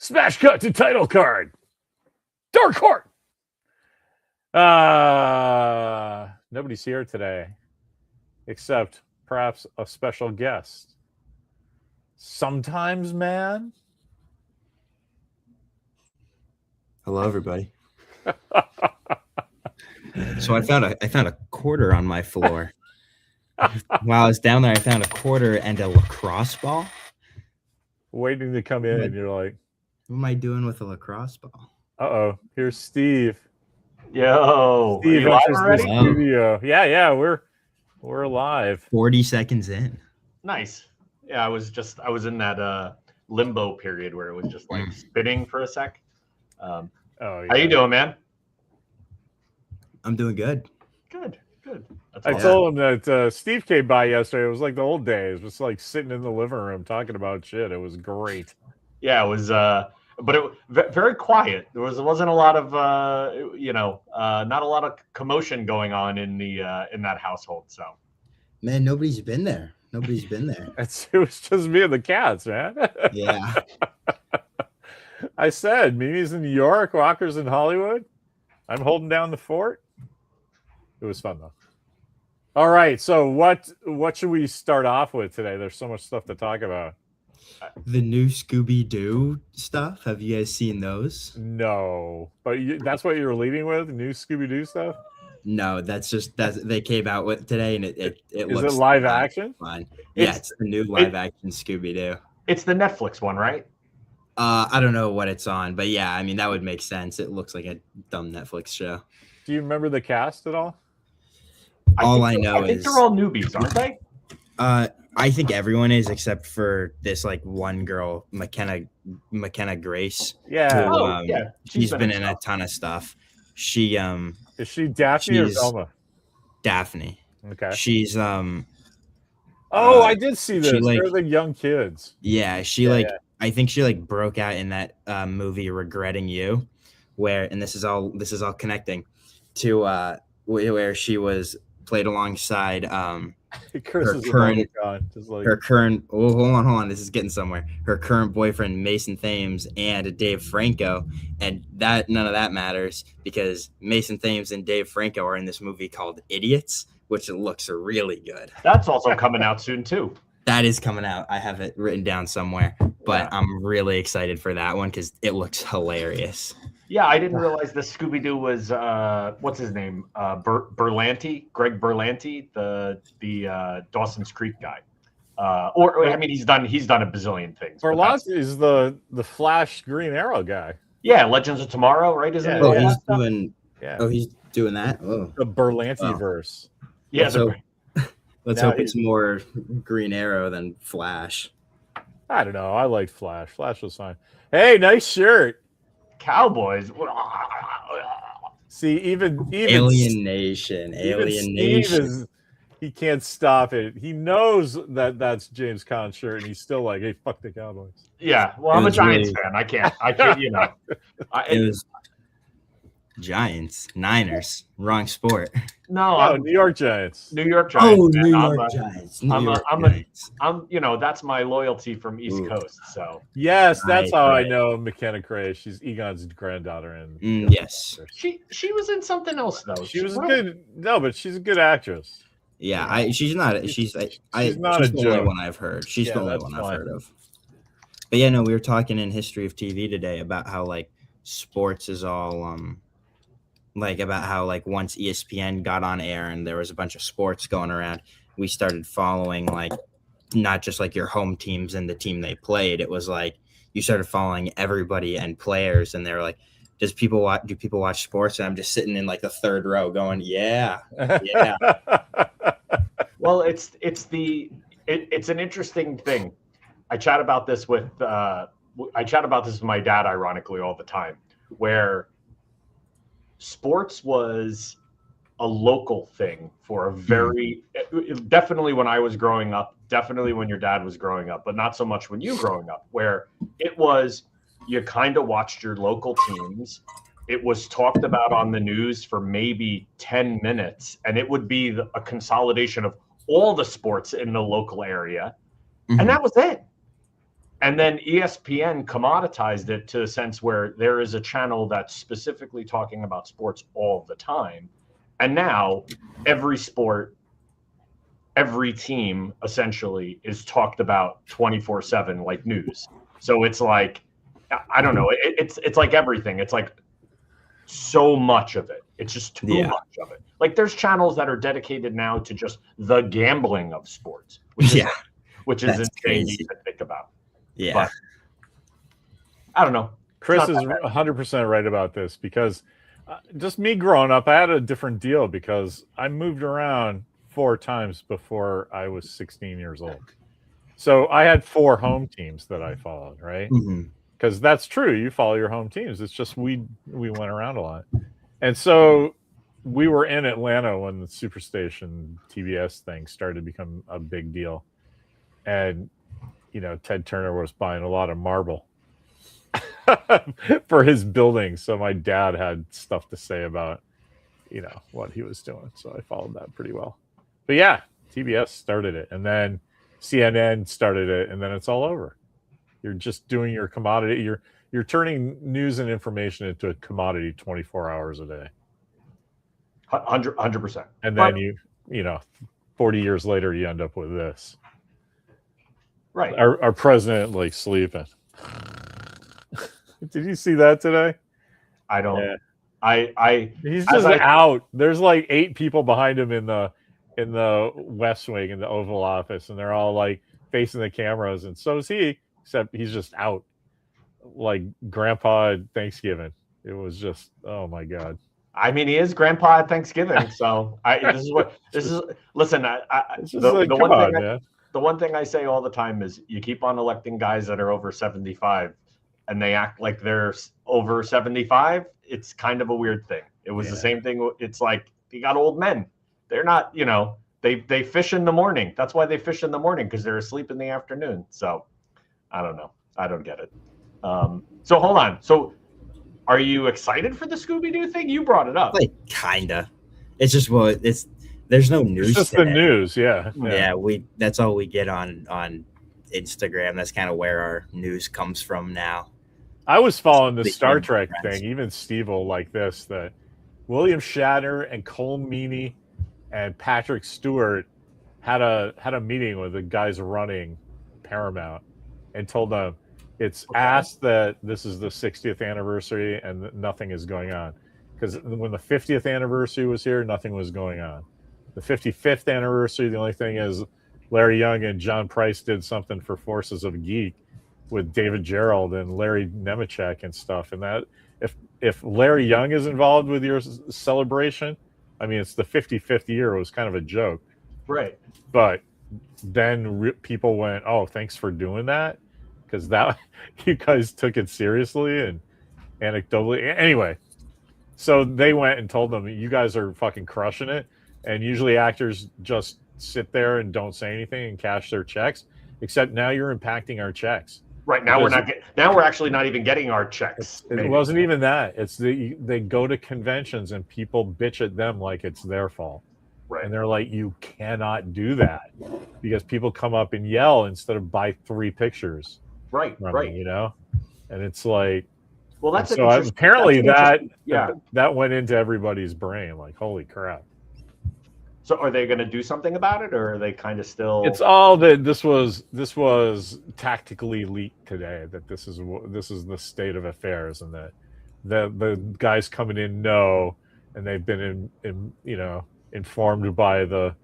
Smash cut to title card. Dark Court. Nobody's here today, except perhaps a special guest. Sometimes, man. Hello, everybody. So I found a quarter on my floor. While I was down there, I found a quarter and a lacrosse ball. Waiting to come in, and you're like, what am I doing with a lacrosse ball? Uh-oh, here's Steve. Yo, Steve live enters already? the studio. Yeah, we're live. 40 seconds in. Nice. Yeah, I was in that limbo period where it was just like spinning for a sec. Yeah. How you doing, man? I'm doing good. Good. That's I awesome. told him that Steve came by yesterday. It was like the old days, just like sitting in the living room talking about shit. It was great. Yeah, it was, but it very quiet. There wasn't a lot of, not a lot of commotion going on in that household. So, Man, nobody's been there. It was just me and the cats, man. Yeah. I said, Mimi's in New York, Walker's in Hollywood. I'm holding down the fort. It was fun, though. All right, so what should we start off with today? There's so much stuff to talk about. The new Scooby-Doo stuff. Have you guys seen those? No, but that's what you're leading with? New Scooby-Doo stuff? No, that's they came out with today, and it Is looks it live action? fun. Yeah, it's the new live action Scooby-Doo. it's the Netflix one, right? I don't know what it's on, but yeah, I mean that would make sense. It looks like a dumb Netflix show. Do you remember the cast at all? I think they're all newbies, aren't they? I think everyone is except for this like one girl, McKenna Grace. Yeah. Who, she's been in a ton of stuff. She is she Daphne or Velma? Daphne. Okay. She's I did see this. Like, they're the young kids. Yeah, I think she like broke out in that movie Regretting You, and this is all connecting to where she was played alongside her current hold on, this is getting somewhere. Her current boyfriend Mason Thames and Dave Franco, and that none of that matters because Mason Thames and Dave Franco are in this movie called Idiots, which looks really good. That's also coming out soon too. That is coming out. I have it written down somewhere, but I'm really excited for that one because it looks hilarious. Yeah, I didn't realize the Scooby-Doo was what's his name? Berlanti, Greg Berlanti, the Dawson's Creek guy. He's done a bazillion things. Berlanti is the Flash Green Arrow guy. Yeah, Legends of Tomorrow, right? Isn't it? He's doing that. Oh, the Berlanti verse. Yeah. Let's hope it's more Green Arrow than Flash. I don't know. I liked Flash. Flash was fine. Hey, nice shirt. Cowboys. See, even Alien Nation. He can't stop it. He knows that that's James Caan's shirt, and he's still like, "Hey, fuck the Cowboys." Yeah, well, I'm a Giants fan. I can't. It was Giants, Niners, wrong sport. No, New York Giants. New York Giants. Oh, New York Giants. That's my loyalty from East Coast. So yes, that's how I know McKenna Grace. She's Egon's granddaughter, and yes, she was in something else though. She was good. No, but she's a good actress. Yeah, she's not a the only one I've heard. She's the only one I've heard of. But yeah, no, we were talking in History of TV today about how like sports is all about how like once ESPN got on air and there was a bunch of sports going around, we started following like not just like your home teams and the team they played. It was like you started following everybody and players, and they were like, do people watch sports? And I'm just sitting in like the third row going, yeah. Well, it's an interesting thing. I chat about this with my dad, ironically, all the time, where sports was a local thing for a definitely when I was growing up, definitely when your dad was growing up, but not so much when you growing up, where it was you kind of watched your local teams. It was talked about on the news for maybe 10 minutes, and it would be a consolidation of all the sports in the local area. And that was it. And then ESPN commoditized it to a sense where there is a channel that's specifically talking about sports all the time. And now every sport, every team essentially is talked about 24/7 like news. So it's like, I don't know, it's like everything. It's like so much of it. It's just too much of it. Like there's channels that are dedicated now to just the gambling of sports, which is insane crazy to think about. Yeah. But I don't know. Chris is 100% right about this, because just me growing up, I had a different deal because I moved around 4 times before I was 16 years old. So I had 4 home teams that I followed, right? Because that's true. You follow your home teams. It's just we went around a lot. And so we were in Atlanta when the Superstation TBS thing started to become a big deal. And, you know, Ted Turner was buying a lot of marble for his building. So my dad had stuff to say about, you know, what he was doing. So I followed that pretty well. But yeah, TBS started it, and then CNN started it, and then it's all over. You're just doing your commodity. You're turning news and information into a commodity 24 hours a day. 100%. And then you know, 40 years later, you end up with this. Right. Our president like sleeping. Did you see that today? I don't. Yeah. He's just out. There's like 8 people behind him in the West Wing, in the Oval Office, and they're all like facing the cameras, and so is he, except he's just out like Grandpa at Thanksgiving. It was just, oh my God. I mean, he is Grandpa at Thanksgiving, so listen. The one thing I say all the time is you keep on electing guys that are over 75, and they act like they're over 75. It's kind of a weird thing. It was the same thing. It's like you got old men. They're not, you know, they fish in the morning. That's why they fish in the morning, because they're asleep in the afternoon. So I don't know. I don't get it. So hold on. So are you excited for the Scooby-Doo thing? You brought it up. Like, kinda. It's just, well, there's no news. It's just the news. Yeah. That's all we get on Instagram. That's kind of where our news comes from now. I was following the Star Trek thing. Even Steve will like this, that William Shatner and Cole Meany and Patrick Stewart had a meeting with the guys running Paramount and told them it's asked that this is the 60th anniversary and nothing is going on. Because when the 50th anniversary was here, nothing was going on. The 55th anniversary, the only thing is Larry Young and John Price did something for Forces of Geek with David Gerald and Larry Nemechek and stuff. And that if Larry Young is involved with your celebration, I mean, it's the 55th year. It was kind of a joke. Right. But then people went, oh, thanks for doing that. Because that you guys took it seriously and anecdotally. Anyway, so they went and told them, you guys are fucking crushing it. And usually actors just sit there and don't say anything and cash their checks. Except now you're impacting our checks. Right, now we're actually not even getting our checks. It wasn't even that. It's they go to conventions and people bitch at them like it's their fault. Right. And they're like, you cannot do that, because people come up and yell instead of buy 3 pictures. Right. You know, and it's like, well, that's so apparently that went into everybody's brain. Like, holy crap. So are they going to do something about it, or are they kind of still? It's all that this was tactically leaked today, that this is the state of affairs, and that the guys coming in know, and they've been informed by the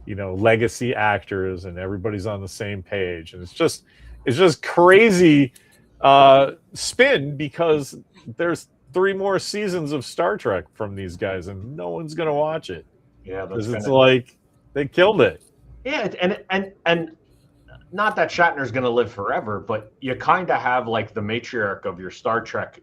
legacy actors, and everybody's on the same page, and it's just crazy spin, because there's 3 more seasons of Star Trek from these guys, and no one's gonna watch it. Yeah, because it's like they killed it. Yeah, and not that Shatner's going to live forever, but you kind of have like the matriarch of your Star Trek,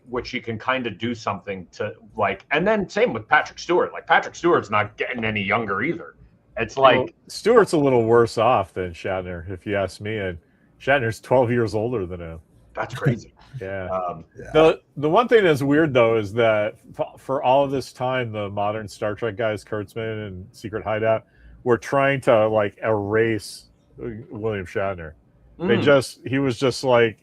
which you can kind of do something to like. And then same with Patrick Stewart. Like Patrick Stewart's not getting any younger either. It's like Stewart's a little worse off than Shatner, if you ask me. And Shatner's 12 years older than him. That's crazy. Yeah. The one thing that's weird though is that for all of this time, the modern Star Trek guys, Kurtzman and Secret Hideout, were trying to like erase William Shatner. He was just like,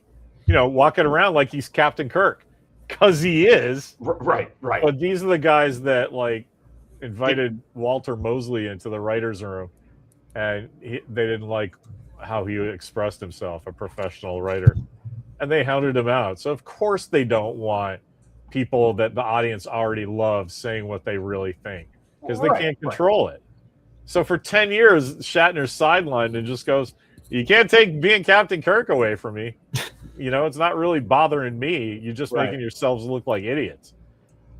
walking around like he's Captain Kirk, because he is. Right. But these are the guys that like invited Walter Mosley into the writers' room, and they didn't like how he expressed himself, a professional writer, and they hounded him out. So of course they don't want people that the audience already loves saying what they really think, because they can't control it. So for 10 years, Shatner's sidelined and just goes, "You can't take being Captain Kirk away from me. It's not really bothering me. You're just making yourselves look like idiots."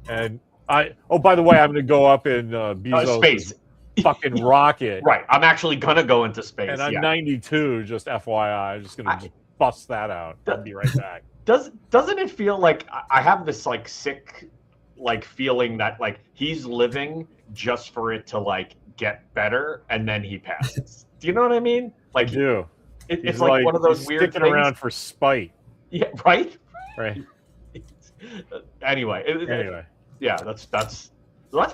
And by the way, I'm going to go up in Bezos' space fucking rocket. Right. I'm actually going to go into space. And I'm 92, just FYI. I'm just going to bust that out. I'll be right back. Doesn't it feel like I have this like sick like feeling that like he's living just for it to like get better and then he passes? Do you know what I mean? Like, I do. It's like one of those weird sticking things. around for spite. Yeah, right. Anyway. Yeah, that's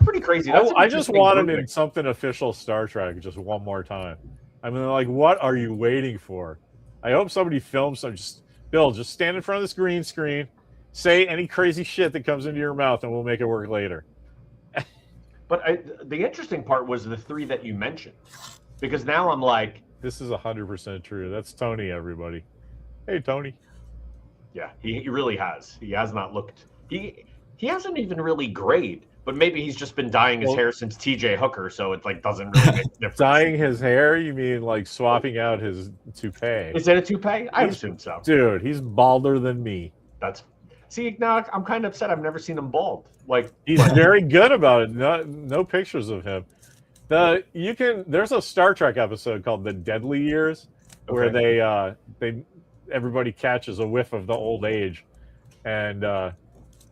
pretty crazy. I just want him in something official Star Trek just one more time. I mean, like, what are you waiting for? I hope somebody films some. Bill, just stand in front of this green screen, say any crazy shit that comes into your mouth, and we'll make it work later. But the interesting part was the three that you mentioned, because now I'm like, this is 100% true. That's Tony, everybody. Hey, Tony. Yeah, he really has. He has not looked. He hasn't even really grayed, but maybe he's just been dyeing his hair since T.J. Hooker, so it like doesn't really make a difference. Dyeing his hair? You mean like swapping out his toupee? Is it a toupee? I assume so. Dude, he's balder than me. See, now I'm kind of upset. I've never seen him bald. Like he's very good about it. No pictures of him. There's a Star Trek episode called The Deadly Years, where everybody catches a whiff of the old age, and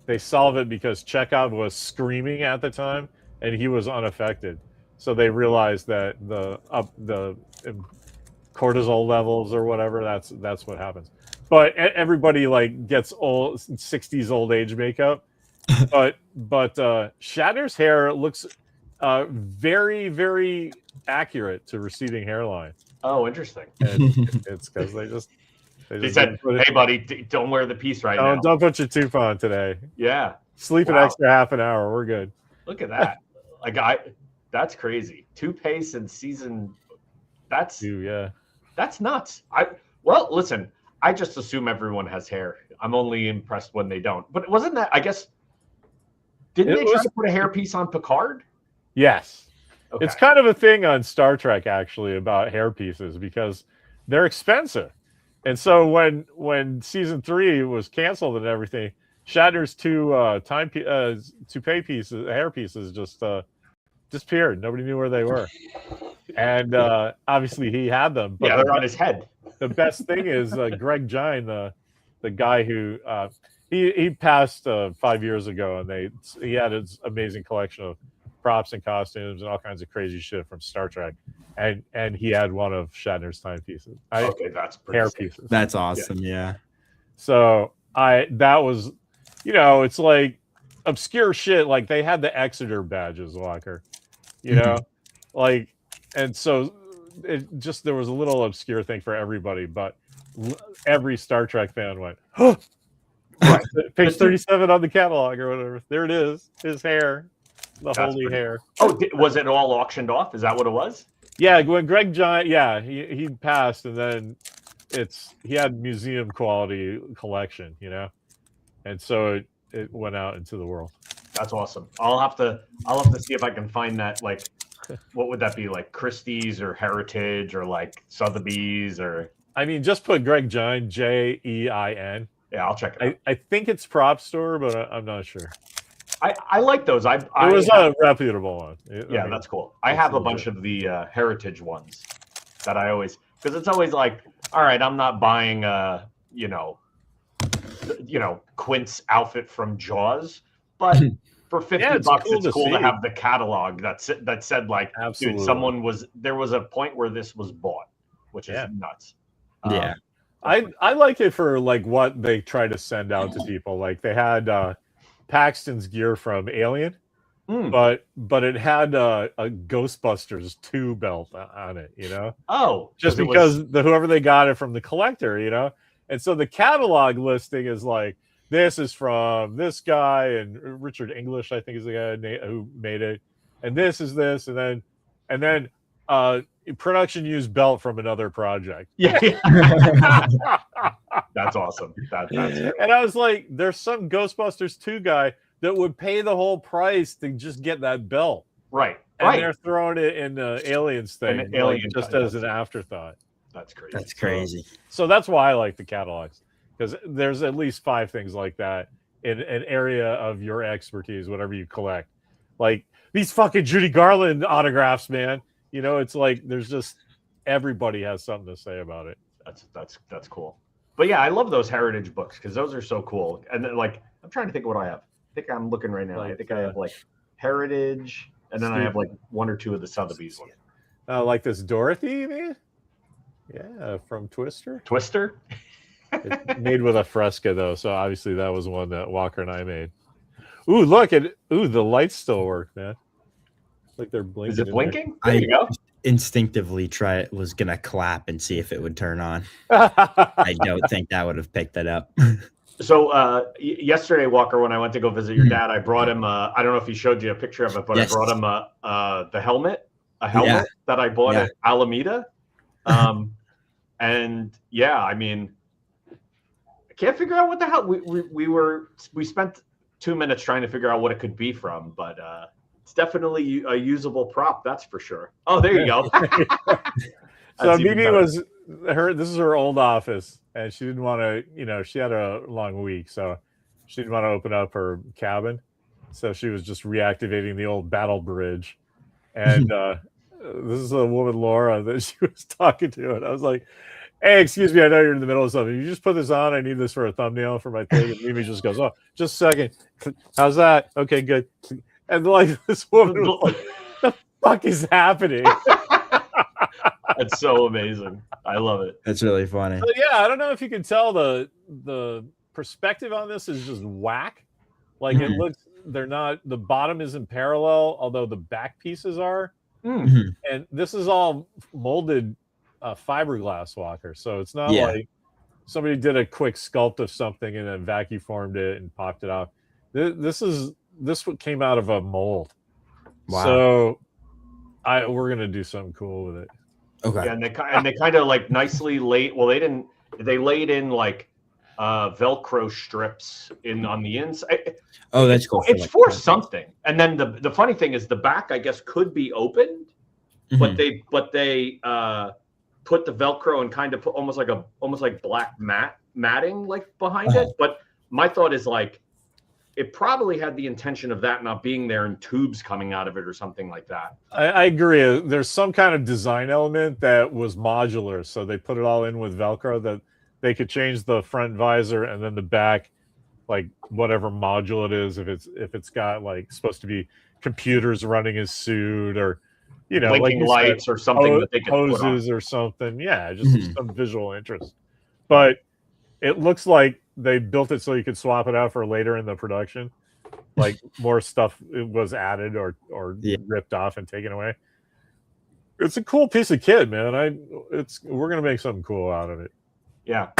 they solve it because Chekhov was screaming at the time and he was unaffected. So they realized that the cortisol levels or whatever, that's what happens. But everybody like gets old 60s old age makeup. but Shatner's hair looks very, very accurate to receding hairline. Oh, interesting. And it's because they said, "Hey, buddy, don't wear the piece right now. Don't put your tooth on today. Yeah, sleep an extra half an hour. We're good." Look at that. That's crazy. 2 pace in season. That's nuts. Listen. I just assume everyone has hair. I'm only impressed when they don't. But wasn't that? I guess. Didn't they try to put a hairpiece on Picard? Yes. Okay. It's kind of a thing on Star Trek actually about hairpieces because they're expensive. And so when season 3 was canceled and everything, Shatner's toupee pieces, hair pieces, just disappeared. Nobody knew where they were, and obviously he had them. But they're on his head. The best thing is Greg Gine, the guy who he passed 5 years ago, and he had his amazing collection of props and costumes and all kinds of crazy shit from Star Trek. And he had one of Shatner's timepieces. That's pretty hair sick. pieces. That's awesome. Yeah. So that was, it's like obscure shit. Like they had the Exeter badges, Walker, like, and so there was a little obscure thing for everybody, but every Star Trek fan went, "Oh, right. Page 37 on the catalog or whatever. There it is. His hair, the holy hair." Oh, was it all auctioned off? Is that what it was? Yeah, when Greg Giant, he passed, and then he had museum quality collection, and so it went out into the world. That's awesome. I'll have to see if I can find that. Like, what would that be? Like Christie's or Heritage or like Sotheby's or? I mean, just put Greg Gine, Jein. Yeah, I'll check it out. I think it's Prop Store, but I'm not sure. I like those. It was a reputable one. That's cool. I have a bunch of the heritage ones that I always, because it's always like, all right, I'm not buying Quint's outfit from Jaws, but for $50, it's cool to have the catalog that said like, absolutely. Dude, there was a point where this was bought, which is nuts. Yeah. I like it for like what they try to send out to people. Like they had Paxton's gear from Alien, but it had a Ghostbusters 2 belt on it, Oh, just because whoever they got it from the collector, and so the catalog listing is like, this is from this guy, and Richard English, I think, is the guy who made it, and this is this, and then production used belt from another project. Yeah. That's awesome. That's and I was like, there's some Ghostbusters 2 guy that would pay the whole price to just get that belt. Right. And they're throwing it in the Aliens thing, just as an afterthought. That's crazy. That's crazy. So that's why I like the catalogs, because there's at least 5 things like that in an area of your expertise, whatever you collect. Like these fucking Judy Garland autographs, man. It's like there's just everybody has something to say about it. That's cool. But yeah, I love those heritage books because those are so cool. And then, like, I'm trying to think of what I have. I think I'm looking right now. I think I have like heritage, and then I have like 1 or 2 of the Sotheby's ones. Like this Dorothy, man. Yeah, from Twister. Twister. It's made with a fresca though, so obviously that was one that Walker and I made. Ooh, look at the lights still work, man. Like they're blinking. Is it blinking? There you go. Instinctively was gonna clap and see if it would turn on. I don't think that would have picked it up. So yesterday, Walker, when I went to go visit your dad, I brought him. I don't know if he showed you a picture of it, but Yes. I brought him a helmet that I bought at Alameda. And yeah, I mean, I can't figure out what the hell we spent 2 minutes trying to figure out what it could be from, but it's definitely a usable prop, that's for sure. Oh, there you go. So Mimi was this is her old office, and she didn't want to, she had a long week, so she didn't want to open up her cabin, so she was just reactivating the old battle bridge. And this is a woman, Laura, that she was talking to, and I was like, hey, excuse me, I know you're in the middle of something. You just put this on. I need this for a thumbnail for my thing. And Mimi just goes, oh, just a second. How's that? Okay, good. And like this woman was like, what the fuck is happening? That's so amazing. I love it. That's really funny. So, yeah, I don't know if you can tell the perspective on this is just whack. Like it looks, the bottom isn't parallel, although the back pieces are. And this is all molded fiberglass, Walker. So it's not like somebody did a quick sculpt of something and then vacuum formed it and popped it off. This came out of a mold. Wow. So we're gonna do something cool with it. Okay. Yeah, and they kind of like nicely laid. Well, they laid in like Velcro strips on the inside. Oh, that's cool. It's for something. And then the funny thing is the back, I guess, could be opened, but they put the Velcro and kind of put almost like black matting like behind it. But my thought is like it probably had the intention of that not being there and tubes coming out of it or something like that. I agree. There's some kind of design element that was modular, so they put it all in with Velcro that they could change the front visor and then the back, like whatever module it is, if it's got like supposed to be computers running his suit or blinking like lights or something that they could put on. Or something. Yeah, just some visual interest. But it looks like they built it so you could swap it out for later in the production. Like more stuff was added or ripped off and taken away. It's a cool piece of kit, man. We're gonna make something cool out of it. Yeah,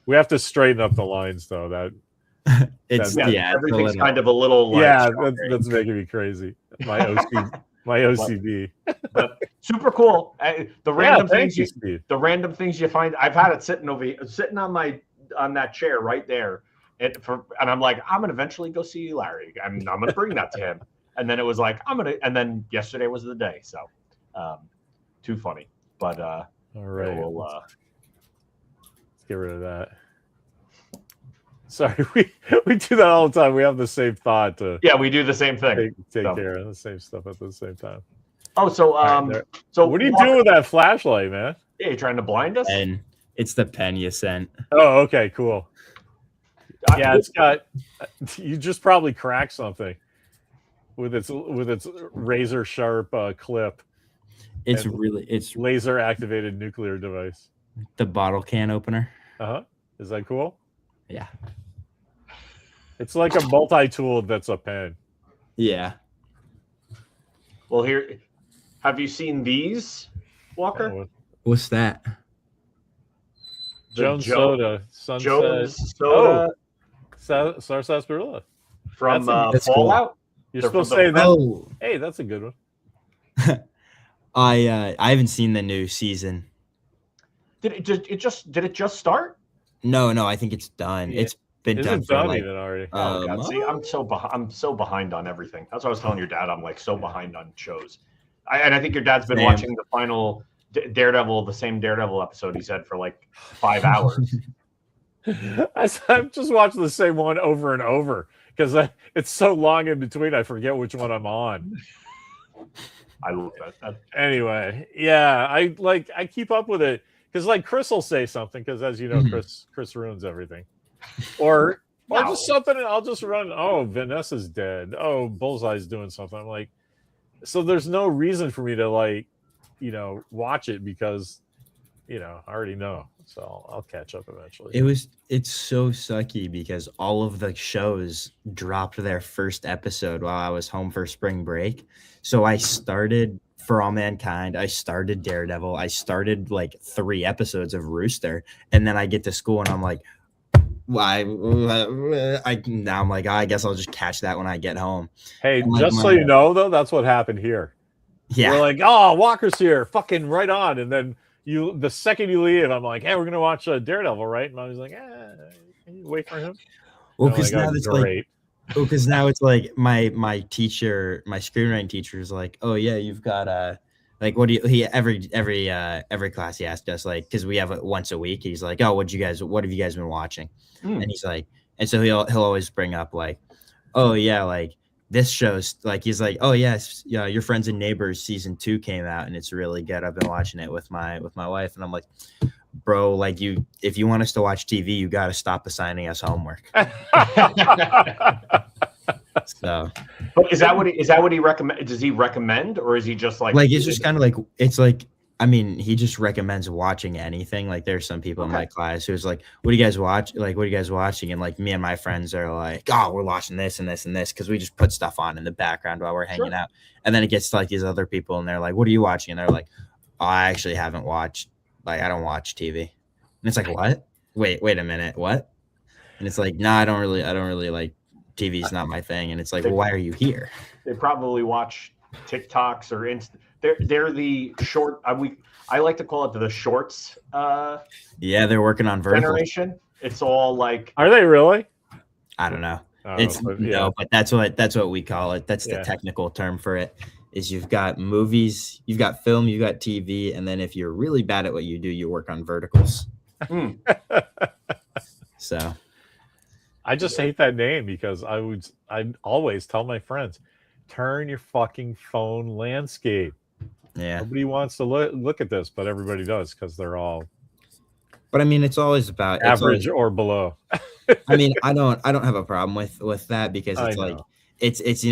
we have to straighten up the lines though. Everything's kind of a little that's making me crazy. My OCD. But super cool. The random things you find. I've had it sitting on that chair right there, and I'm like, I'm gonna eventually go see Larry. I'm gonna bring that to him. And then it was like and then yesterday was the day. So, too funny. But all right, let's get rid of that. Sorry, we do that all the time. We have the same thought. We do the same thing. Take care of the same stuff at the same time. Oh, so what are you doing with that flashlight, man? Yeah, you trying to blind us? And it's the pen you sent. Oh, okay, cool. Yeah, it's got. You just probably cracked something with its razor sharp clip. It's laser activated nuclear device. The bottle can opener. Is that cool? Yeah. It's like a multi-tool that's a pen. Yeah. Well, here, have you seen these, Walker? Oh, What's that? The Jones Soda, Sunset. Jones Soda Star Sarsaparilla. from That's That's cool. Fallout. You're They're supposed to from say the- that. Oh, Hey, that's a good one. I haven't seen the new season. Did it just start? No, I think it's done. Yeah. It's been Isn't done for done like even already. Oh God! See, I'm so behind on everything. That's what I was telling your dad. I'm like so behind on shows. And I think your dad's been Same. watching the final Daredevil, the same Daredevil episode he said for like 5 hours. I'm just watching the same one over and over because it's so long in between. I forget which one I'm on. I love that. Anyway, yeah, I keep up with it because like Chris will say something because as you know, Chris ruins everything, or No. just something, and I'll just run. Oh, Vanessa's dead. Oh, Bullseye's doing something. I'm like, so there's no reason for me to like, watch it because, I already know. So I'll catch up eventually. It's so sucky because all of the shows dropped their first episode while I was home for spring break. So I started For All Mankind, I started Daredevil, I started like 3 episodes of Rooster, and then I get to school and I'm like, why? Now I'm like, I guess I'll just catch that when I get home. Hey, like just so you know, though, that's what happened here. Yeah, We're like, oh, Walker's here, fucking right on, and then the second you leave, I'm like, hey, we're gonna watch Daredevil, right? And Mommy's like, can you wait for him? well, And I'm because like, now oh, it's great. because now it's like my teacher, my screenwriting teacher is like, oh yeah, you've got like what do you every class he asked us like because we have it once a week. He's like, oh, what have you guys been watching? And he's like, and so he'll always bring up like, oh yeah, like this show's like he's like, oh yes, yeah, Your Friends and Neighbors season 2 came out and it's really good. I've been watching it with my wife, and I'm like, bro, like if you want us to watch TV, you got to stop assigning us homework. So, But is that what he recommend? Does he recommend, or is he just like it's just kind of like it's like I mean, he just recommends watching anything. Like there's some people in my class who's like, what do you guys watch? Like, what are you guys watching? And like me and my friends are like, oh, we're watching this and this and this because we just put stuff on in the background while we're hanging out. And then it gets to like these other people and they're like, what are you watching? And they're like, oh, I actually haven't watched, like, I don't watch TV. And it's like, what? Wait a minute, what? And it's like, no, I don't really like TV's not my thing. And it's like, well, why are you here? They probably watch TikToks or they're the short. I like to call it the shorts. Yeah, they're working on vertical generation. It's all like. Are they really? I don't know. But that's what we call it. That's the technical term for it. Is you've got movies, you've got film, you've got TV, and then if you're really bad at what you do, you work on verticals. So I just hate that name because I always tell my friends, turn your fucking phone landscape. Yeah. Nobody wants to look at this, but everybody does because they're all. But I mean, it's always about average or below. I mean, I don't have a problem with that because it's like it's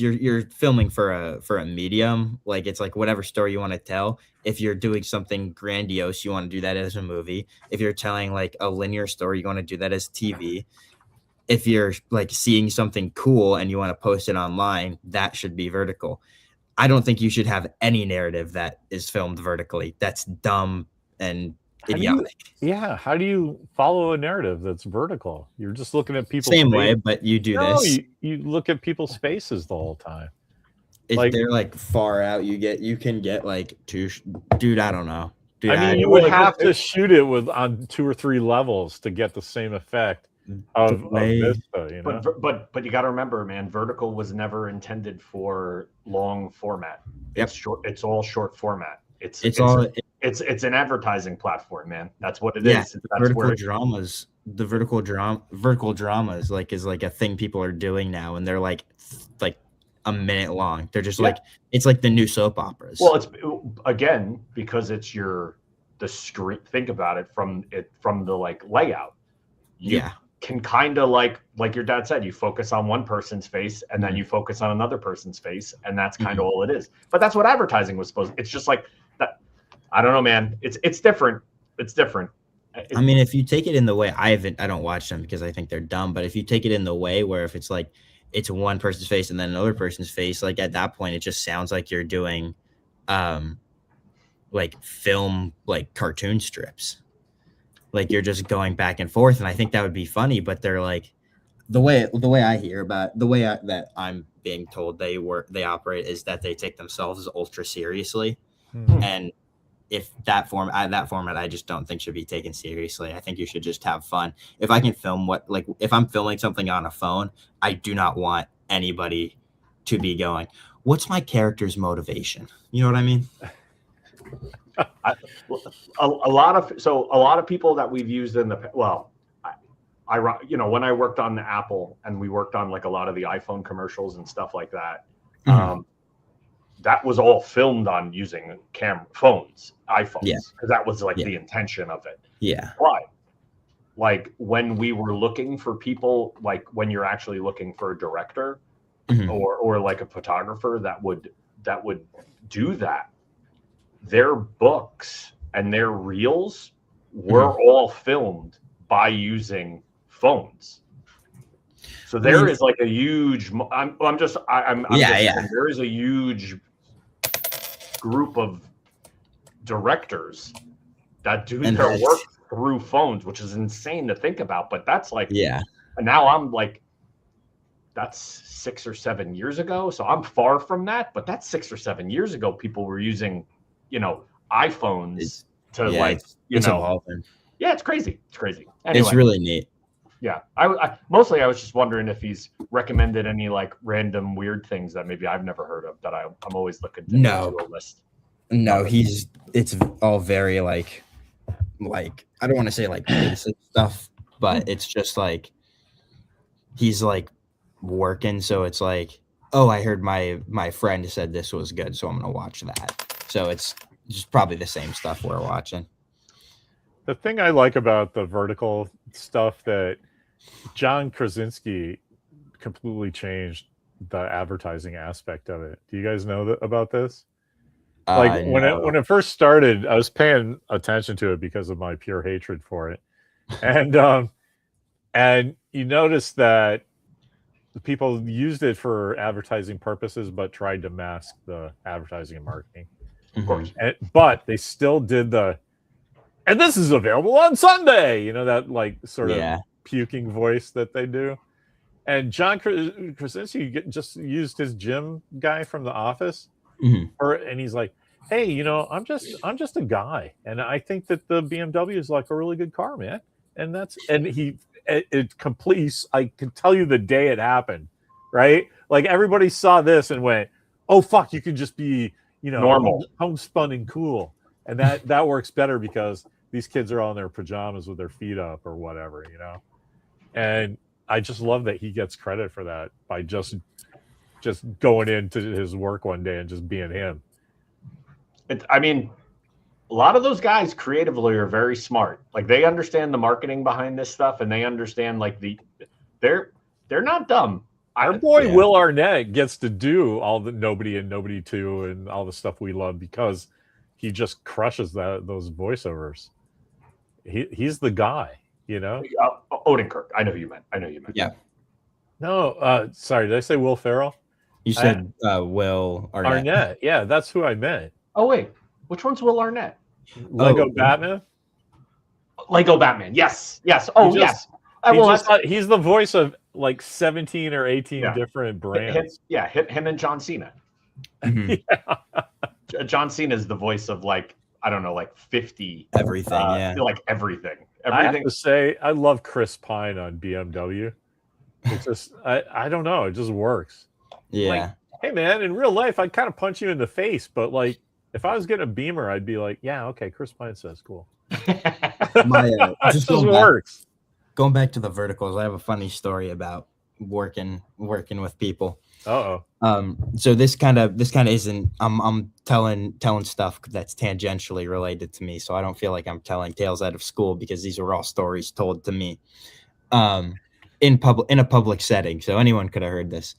you're filming for a medium. Like it's like whatever story you want to tell. If you're doing something grandiose, you want to do that as a movie. If you're telling like a linear story, you want to do that as TV. If you're like seeing something cool and you want to post it online, that should be vertical. I don't think you should have any narrative that is filmed vertically. That's dumb and idiotic. How do you follow a narrative that's vertical? You're just looking at people's same way, but you do this. You look at people's faces the whole time. If they're like far out, you can get like dude, I don't know. Dude, I mean, you would have to shoot it on 2 or 3 levels to get the same effect of Vista, you know? But you got to remember, man, vertical was never intended for long format. It's short. It's all short format. It's an advertising platform, man. That's what it is. That's vertical dramas. The vertical dramas is like a thing people are doing now, and they're like a minute long. They're just like it's like the new soap operas. Well, it's again because it's the screen. Think about it from the like layout. You can kind of like your dad said, you focus on one person's face and then you focus on another person's face, and that's kind of all it is. But that's what advertising was supposed. It's just like that. I don't know, man. It's different. It's different. I mean, if you take it in the way I don't watch them because I think they're dumb. But if you take it in the way where if it's like it's one person's face and then another person's face, like at that point, it just sounds like you're doing like film, like cartoon strips. Like you're just going back and forth. And I think that would be funny, but they're like, the way I hear about that I'm being told they operate is that they take themselves ultra seriously. And if that format I just don't think should be taken seriously. I think you should just have fun. If I can film if I'm filming something on a phone, I do not want anybody to be going, what's my character's motivation? You know what I mean? A lot of people that we've used in the when I worked on the Apple and we worked on like a lot of the iPhone commercials and stuff like that, that was all filmed on using iPhones, because that was like the intention of it. Yeah. But like when we were looking for people, like when you're actually looking for a director or like a photographer that would do that, their books and their reels were all filmed by using phones. So there is like a huge there is a huge group of directors that do their work through phones, which is insane to think about, but that's like, and now I'm like, that's 6 or 7 years ago, so I'm far from that, but that's 6 or 7 years ago. People were using iPhones evolving. Yeah, it's crazy. Anyway, it's really neat. Yeah, I mostly I was just wondering if he's recommended any like random weird things that maybe I've never heard of that I'm always looking to do a list. No, it's all very like I don't want to say like basic stuff, but it's just like he's like working, so it's like, oh, I heard my friend said this was good, so I'm gonna watch that. So it's just probably the same stuff we're watching. The thing I like about the vertical stuff that John Krasinski completely changed the advertising aspect of it. Do you guys know about this? Like when it first started, I was paying attention to it because of my pure hatred for it, and you notice that the people used it for advertising purposes, but tried to mask the advertising and marketing. Of course, but they still did and this is available on Sunday. That like sort of puking voice that they do. And John Krasinski just used his gym guy from The Office, and he's like, "Hey, I'm just a guy, and I think that the BMW is like a really good car, man." And it completes. I can tell you the day it happened, right? Like everybody saw this and went, "Oh fuck, you can just be normal, homespun and cool," and that works better because these kids are all in their pajamas with their feet up or whatever, And I just love that he gets credit for that by just going into his work one day and just being him. I mean, a lot of those guys creatively are very smart. Like they understand the marketing behind this stuff, and they understand like they're not dumb. Our boy Will Arnett gets to do all the Nobody and Nobody Too and all the stuff we love because he just crushes those voiceovers. He's the guy, Odenkirk. I know who you meant. Yeah. No, sorry. Did I say Will Ferrell? You said Will Arnett. Arnett. Yeah, that's who I meant. Oh wait, which one's Will Arnett? Lego Batman. Lego Batman. Yes. Oh yes. He's the voice of like 17 or 18 different brands. Him and John Cena. John Cena is the voice of like, I don't know, like 50 everything. Like everything. I have to say, I love Chris Pine on BMW. It's just I don't know, it just works. Yeah. Like, hey man, in real life I'd kind of punch you in the face, but like if I was getting a Beamer, I'd be like, yeah, okay, Chris Pine says cool. It just works. Going back to the verticals, I have a funny story about working with people. So this kind of isn't. I'm telling stuff that's tangentially related to me, so I don't feel like I'm telling tales out of school because these are all stories told to me, in a public setting. So anyone could have heard this.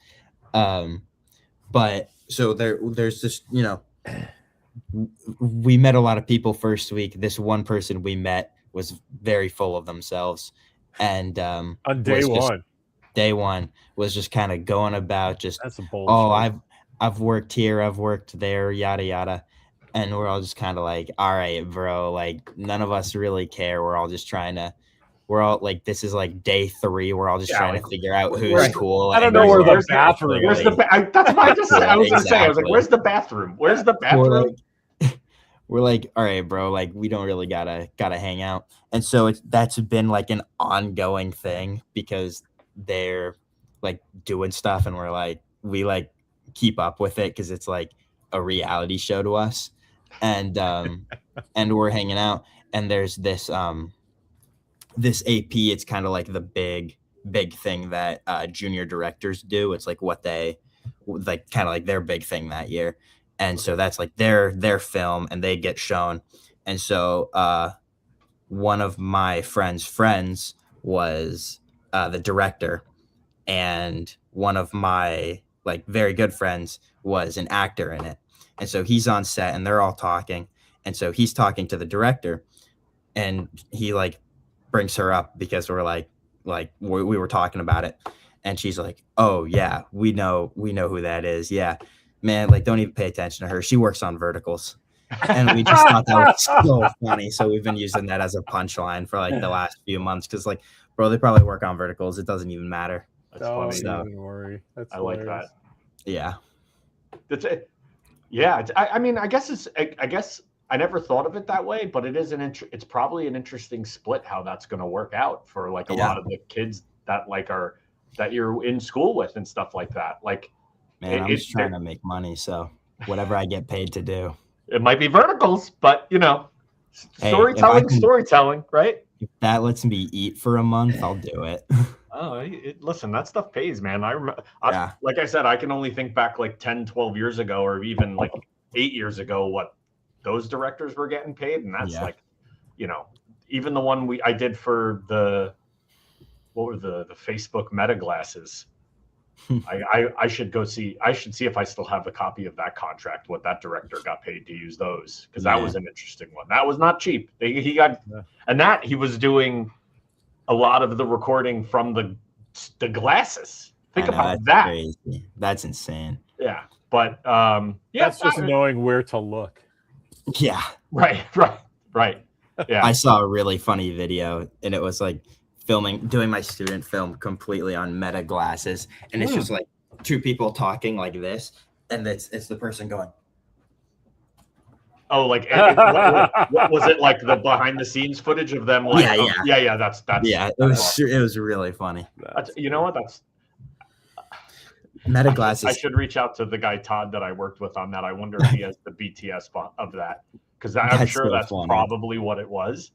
But so there's this. We met a lot of people first week. This one person we met was very full of themselves, and on day one. day one was just kind of going about just, That's a bold oh, choice. I've worked here, I've worked there, yada yada. And we're all just kind of like, all right, bro, like none of us really care. We're all just trying to, we're all like, this is like day 3. We're all just Yeah, trying like, to figure out who's where's- cool. I don't and know where the where's bathroom Where's is. the that's what I just said. I was gonna say. I was like, Exactly. "Where's the bathroom? Where's the bathroom?" We're like, all right, bro, like we don't really gotta hang out. And so that's been like an ongoing thing because they're like doing stuff and we're like, we like keep up with it because it's like a reality show to us. And and we're hanging out and there's this this AP, it's kind of like the big thing that junior directors do. It's like what they like kind of like their big thing that year. And so that's like their film and they get shown. And so one of my friends was the director, and one of my like very good friends was an actor in it. And so he's on set and they're all talking. And so he's talking to the director and he like brings her up because we're like we were talking about it. And she's like, oh yeah, we know who that is. Yeah, man, like don't even pay attention to her. She works on verticals. And we just thought that was so funny. So we've been using that as a punchline for like the last few months. Cause like, bro, they probably work on verticals. It doesn't even matter. That's Don't funny. even worry. That's I like hilarious. that. Yeah. That's it. Yeah, I mean, I guess I never thought of it that way, but it is it's probably an interesting split how that's going to work out for like a lot of the kids that like are that you're in school with and stuff like that. Like, man, I'm just trying to make money, so whatever I get paid to do. It might be verticals, but you know, Hey, storytelling, right? If that lets me eat for a month, I'll do it. Oh, listen, that stuff pays, man. I remember, Yeah. like I said, I can only think back like 10, 12 years ago, or even like 8 years ago, what those directors were getting paid. And that's like, you know, even the one I did for what were the Facebook Meta glasses. I should see if I still have a copy of that contract, what that director got paid to use those. Cause that was an interesting one. That was not cheap. He got, and that he was doing a lot of the recording from the glasses. Think about that. Crazy. That's insane. Yeah. But that's just knowing where to look. Yeah. Right. Yeah. I saw a really funny video and it was like doing my student film completely on Meta glasses. And it's just like two people talking like this. And it's the person going. Oh, like what was it like the behind the scenes footage of them? Like, yeah. That's yeah. It was really funny. You know what? That's Meta glasses. I should reach out to the guy Todd that I worked with on that. I wonder if he has the BTS of that, because I'm sure that's funny. Probably what it was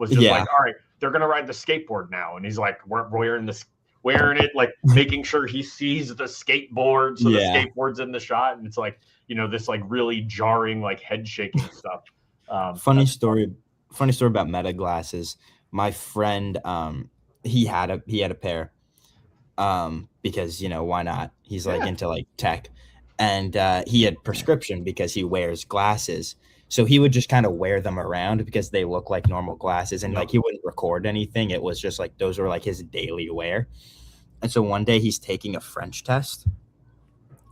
just like, all right, they're gonna ride the skateboard now, and he's like, we're wearing it, like making ssure he sees the skateboard, so the skateboard's in the shot, and it's like, you know, this like really jarring, like head shaking stuff. Funny story about Meta glasses. My friend, he had a pair, because, you know, why not? He's like into like tech, and he had prescription because he wears glasses. So he would just kind of wear them around because they look like normal glasses, and like he wouldn't record anything. It was just like those were like his daily wear. And so one day he's taking a French test,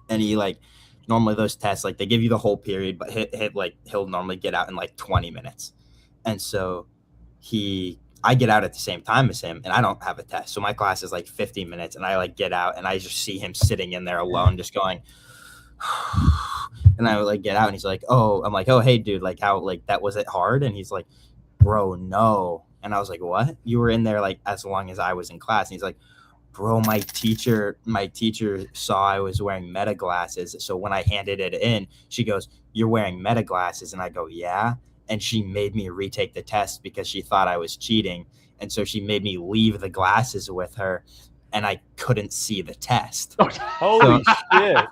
and he like, normally those tests, like they give you the whole period, but he'll normally get out in like 20 minutes. And so I get out at the same time as him, and I don't have a test. So my class is like 50 minutes, and I like get out and I just see him sitting in there alone, just going, and I would like get out and he's like, oh, I'm like, oh, hey dude, like how, like that, was it hard? And he's like, bro, no. And I was like, what? You were in there like as long as I was in class. And he's like, bro, my teacher saw I was wearing Meta glasses. So when I handed it in, she goes, you're wearing Meta glasses. And I go, yeah. And she made me retake the test because she thought I was cheating. And so she made me leave the glasses with her, and I couldn't see the test. Holy shit.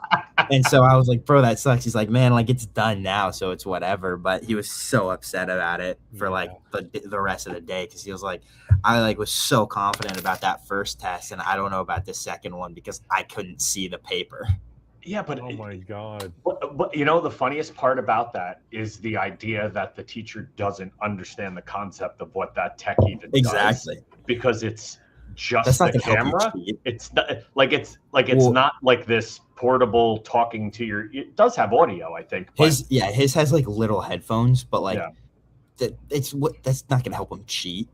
And so I was like, bro, that sucks. He's like, man, like it's done now, so it's whatever. But he was so upset about it for like the rest of the day, because he was like, I like was so confident about that first test, and I don't know about the second one because I couldn't see the paper. Yeah, but oh my god. But you know, the funniest part about that is the idea that the teacher doesn't understand the concept of what that tech even does, exactly, because it's just That's not the gonna help you camera. cheat. It's it's Well- not like this portable talking to your. It does have audio, I think. But His has like little headphones, but like Yeah. that's not gonna help him cheat.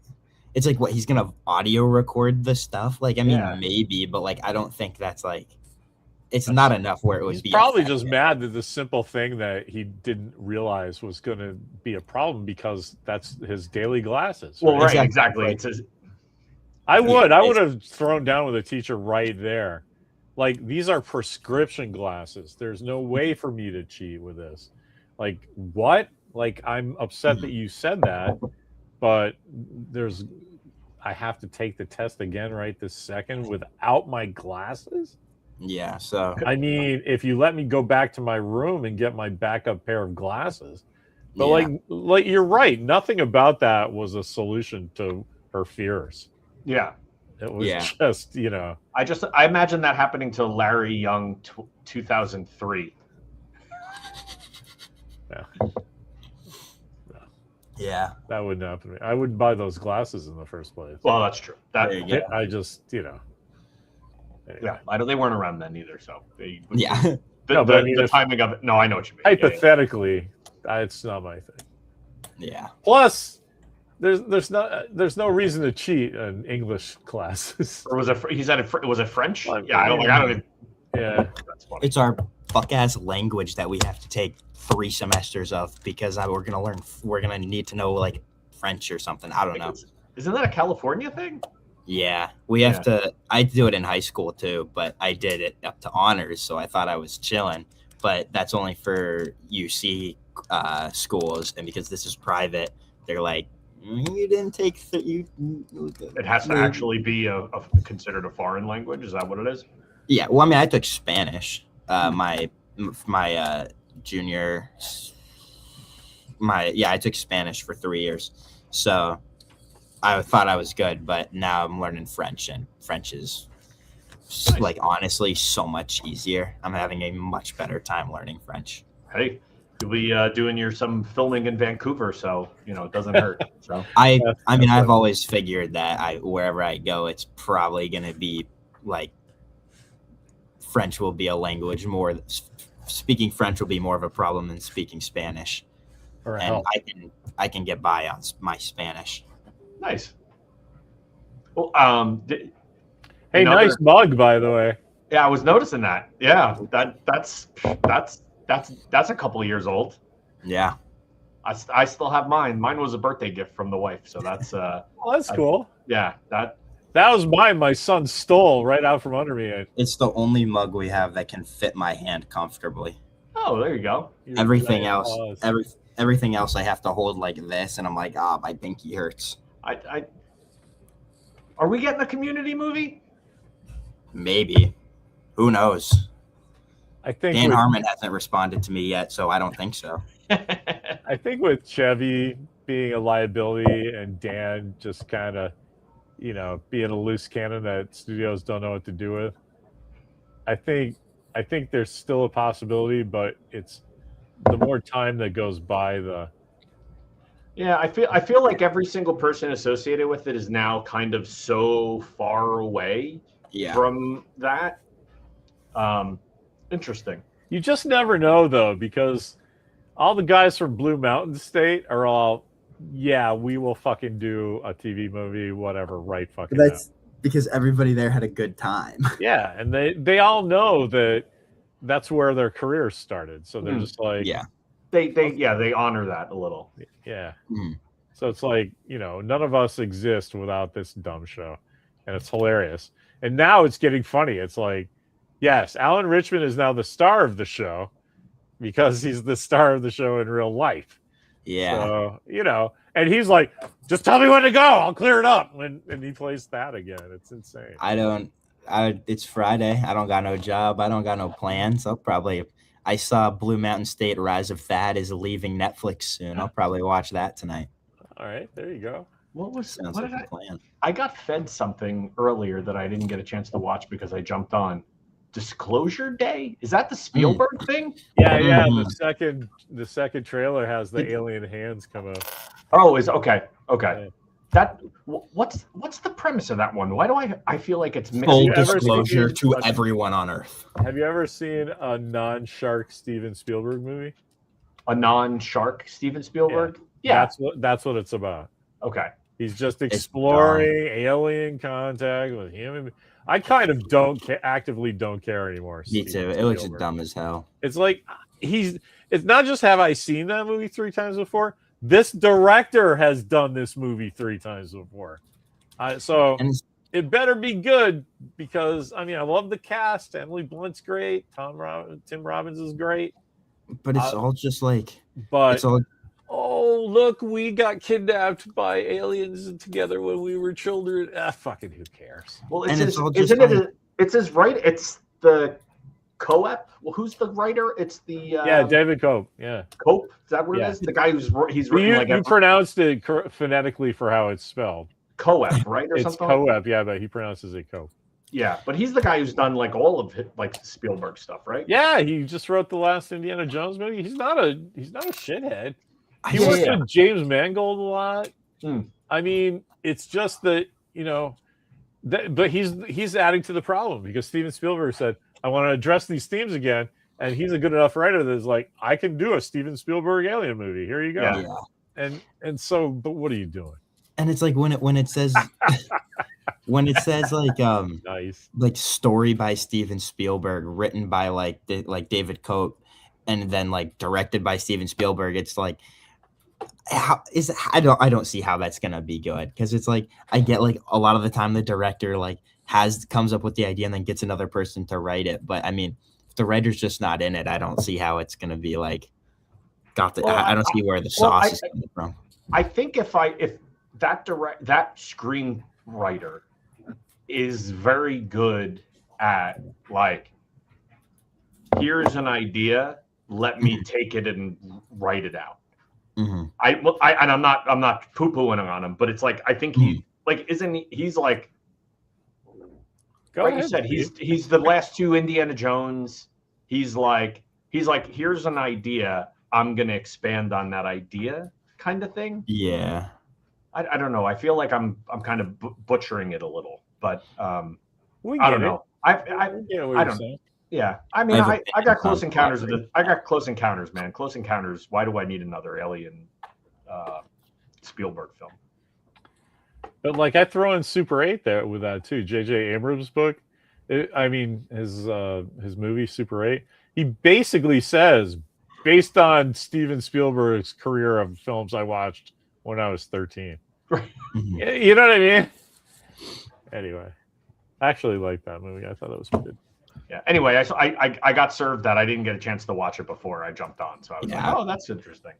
It's like what he's gonna audio record the stuff. Like, I mean, Yeah. maybe, but like I don't think that's like it's not enough where it would He's be probably effective. just mad that the simple thing that he didn't realize was going to be a problem because that's his daily glasses. well, right, Exactly. exactly. It's a, I would it's- have thrown down with a teacher right there. Like, these are prescription glasses. There's no way for me to cheat with this. Like, what? Like, I'm upset that you said that, but I have to take the test again right this second without my glasses? Yeah, so I mean, if you let me go back to my room and get my backup pair of glasses. But yeah. like you're right. Nothing about that was a solution to her fears. yeah. It was Yeah. just, I imagine that happening to Larry Young 2003. Yeah. that wouldn't happen to me. I wouldn't buy those glasses in the first place. Well, that's true. That There you go. I just, anyway. yeah, I know they weren't around then either. So Yeah. No, but I mean, the if- timing of it. No, I know what you mean. Yeah, yeah. Hypothetically, it's not my thing. Yeah. Plus, there's no reason to cheat in English classes. Or was it? He said it was it French? Well, Yeah, I don't even. Yeah. That's funny. It's our fuck ass language that we have to take 3 semesters of because we're gonna need to know like French or something. I don't know. Isn't that a California thing? Yeah, we have to. I do it in high school too, but I did it up to honors, so I thought I was chilling. But that's only for UC schools, and because this is private, they're like, you didn't take you. It has to actually be considered a foreign language. Is that what it is? Yeah, well, I mean, I took Spanish. My junior. I took Spanish for 3 years, so I thought I was good, but now I'm learning French, and French is like honestly so much easier. I'm having a much better time learning French. Hey, you'll be doing some filming in Vancouver, so it doesn't hurt. So I mean, I've always figured that wherever I go, it's probably going to be like French will be a language more. Speaking French will be more of a problem than speaking Spanish, and I can get by on my Spanish. nice. Well, Hey, nice mug, by the way. Yeah, I was noticing that. Yeah, that's a couple of years old. Yeah. I still have mine. Mine was a birthday gift from the wife, so that's Well, that's cool. yeah, that was mine. My son stole right out from under me. It's the only mug we have that can fit my hand comfortably. oh, there you go. Everything else I have to hold like this, and I'm like, my pinky hurts. Are we getting a Community movie? Maybe. Who knows? I think Dan Harmon hasn't responded to me yet, so I don't think so. I think with Chevy being a liability and Dan just kind of, being a loose cannon that studios don't know what to do with, I think there's still a possibility, but it's the more time that goes by, Yeah, I feel like every single person associated with it is now kind of so far away from that. Interesting. You just never know, though, because all the guys from Blue Mountain State are all, we will fucking do a TV movie, whatever, right fucking now. That's because everybody there had a good time. Yeah, and they all know that's where their careers started. So they're just like, they honor that a little. Yeah. Mm. So it's like, none of us exist without this dumb show. And it's hilarious. And now it's getting funny. It's like, yes, Alan Richmond is now the star of the show because he's the star of the show in real life. Yeah. So, and he's like, just tell me when to go. I'll clear it up. And he plays that again. It's insane. It's Friday. I don't got no job. I don't got no plans. I saw Blue Mountain State Rise of Thad is leaving Netflix soon. I'll probably watch that tonight. All right, there you go. Sounds like a plan. I got fed something earlier that I didn't get a chance to watch because I jumped on. Disclosure Day? Is that the Spielberg thing? Yeah. Mm. The second trailer has the alien hands come up. Oh, okay. Yeah. what's the premise of that one? Why do I feel like it's mixed? Full you ever disclosure seen to a- everyone on Earth. Have you ever seen a non-shark Steven Spielberg movie? A non-shark Steven Spielberg? Yeah. That's what it's about. Okay. He's just exploring alien contact with human. I kind of actively don't care anymore. Me Steven too. It looks Spielberg. dumb as hell. It's like it's not just have I seen that movie 3 times before. This director has done this movie 3 times before. So And it better be good because I mean I love the cast. Emily Blunt's great. Tim Robbins is great. but it's all just like But it's all oh look, we got kidnapped by aliens together when we were children. Fucking who cares? Well, And it's all just isn't it? like- It's his right. It's the Coep. Well, who's the writer? It's the David Cope. Yeah, Cope. Is that what Yeah. it is? The guy he's written you pronounced it phonetically for how it's spelled. Coep, right, or It's something. Coep, yeah, but he pronounces it Cope. Yeah, but he's the guy who's done like all of it, like Spielberg stuff, right? Yeah, he just wrote the last Indiana Jones movie. He's not a shithead. He Yeah, worked yeah. with James Mangold a lot. Hmm. I mean, it's just that but he's adding to the problem because Steven Spielberg said, "I want to address these themes again," and he's a good enough writer that's like, "I can do a Steven Spielberg alien movie. Here you go." Yeah. And so, but what are you doing? And it's like when it says when it says Nice. like story by Steven Spielberg, written by like David Coate, and then like directed by Steven Spielberg, it's like I don't see how that's gonna be good because it's like I get like a lot of the time the director like comes up with the idea and then gets another person to write it, but I mean if the writer's just not in it, I don't see how it's gonna be like I don't see where the sauce is coming from. I think if that screenwriter is very good at like, here's an idea, let me take it and write it out. Mm-hmm. I'm not poo-pooing on him, but it's like I think he's like Go like ahead, you said, Steve. he's the last 2 Indiana Jones. He's like here's an idea, I'm gonna expand on that idea kind of thing. Yeah. I don't know. I feel like I'm kind of butchering it a little, but We I get don't it. know. We get what I you're don't- saying. Yeah, I mean, I have I got opinions Close on Encounters Flea. I got Close Encounters, man. Close Encounters. Why do I need another alien Spielberg film? But like I throw in Super 8 there with that too. J.J. Abrams' book. His movie Super 8. He basically says, based on Steven Spielberg's career of films I watched when I was 13. Mhm. You know what I mean? Anyway, I actually liked that movie. I thought it was good. Yeah. Anyway, I got served that. I didn't get a chance to watch it before I jumped on, so I was Yeah. like, oh, that's interesting.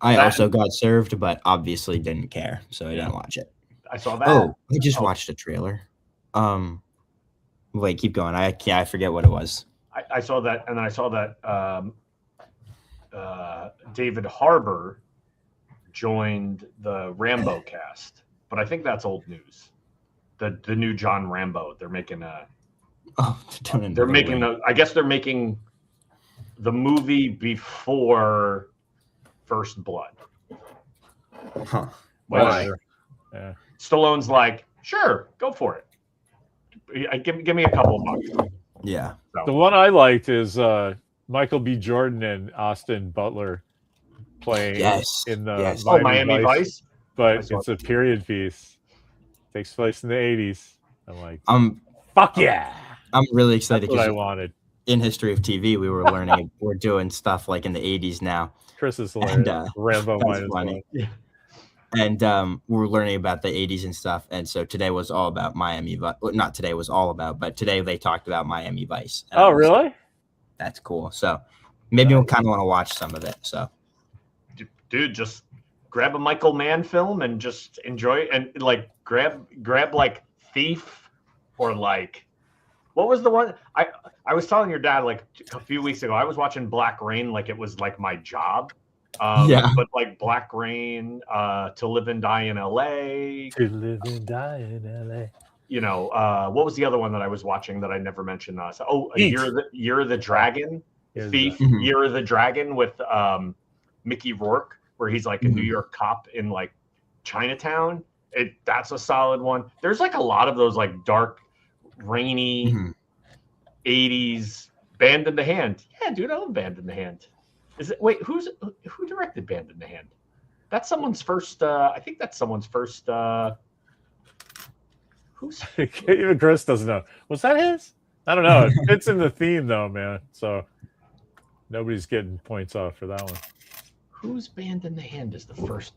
I also got served, but obviously didn't care, so I didn't watch it. I saw that. Oh, I just watched a trailer. Wait, keep going. I forget what it was. I saw that, and then I saw that David Harbour joined the Rambo cast, but I think that's old news. The new John Rambo. They're making a. Oh, They're making I guess they're making the movie before First Blood. Huh. Which Yeah. Stallone's like, sure, go for it. Give me a couple of bucks. Yeah. The one I liked is Michael B. Jordan and Austin Butler playing Yes. in the Yes. Oh, Miami Vice. I but saw it's a period piece. Takes place in the 80s. I'm like, I'm fuck yeah. really excited That's what I because wanted. in History of TV we were learning we're doing stuff like in the 80s now. Chris is hilarious. And, Rambo that's minus funny. one. And we're learning about the 80s and stuff. And so today was all about Miami Vice. Not today was all about, but today they talked about Miami Vice. And Oh, I was like, really? that's cool. So maybe we'll kind of want to watch some of it. So Dude, just grab a Michael Mann film and just enjoy it, and like grab like Thief or like what was the one I was telling your dad like a few weeks ago. I was watching Black Rain like it was like my job. Yeah. But like Black Rain, To Live and Die in LA. To live and die in LA. You know, what was the other one that I was watching that I never mentioned? Heat. Year of the Dragon, Here's Thief, the- Mhm. Year of the Dragon with Mickey Rourke, where he's like a New York cop in like Chinatown, That's a solid one. There's like a lot of those like dark, rainy 80s Band in the Hand. Yeah, dude, I love Band in the Hand. Who directed Band in the Hand? That's someone's first. I think that's someone's first. Who's even Chris doesn't know. Was that his? I don't know. It fits in the theme though, man. So nobody's getting points off for that one. Whose Band in the Hand is the first?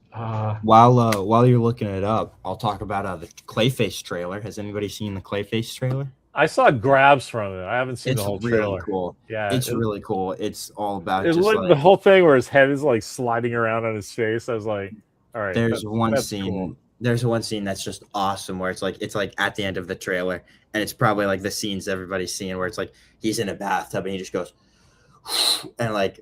While you're looking it up, I'll talk about the Clayface trailer. Has anybody seen the Clayface trailer? I saw grabs from it. I haven't seen the whole really trailer. Cool. Yeah, it's really cool. It's all about the whole thing where his head is like sliding around on his face. I was like, all right. There's one scene. Cool. There's one scene that's just awesome where it's like at the end of the trailer, and it's probably like the scenes everybody's seeing where it's like he's in a bathtub and he just goes and like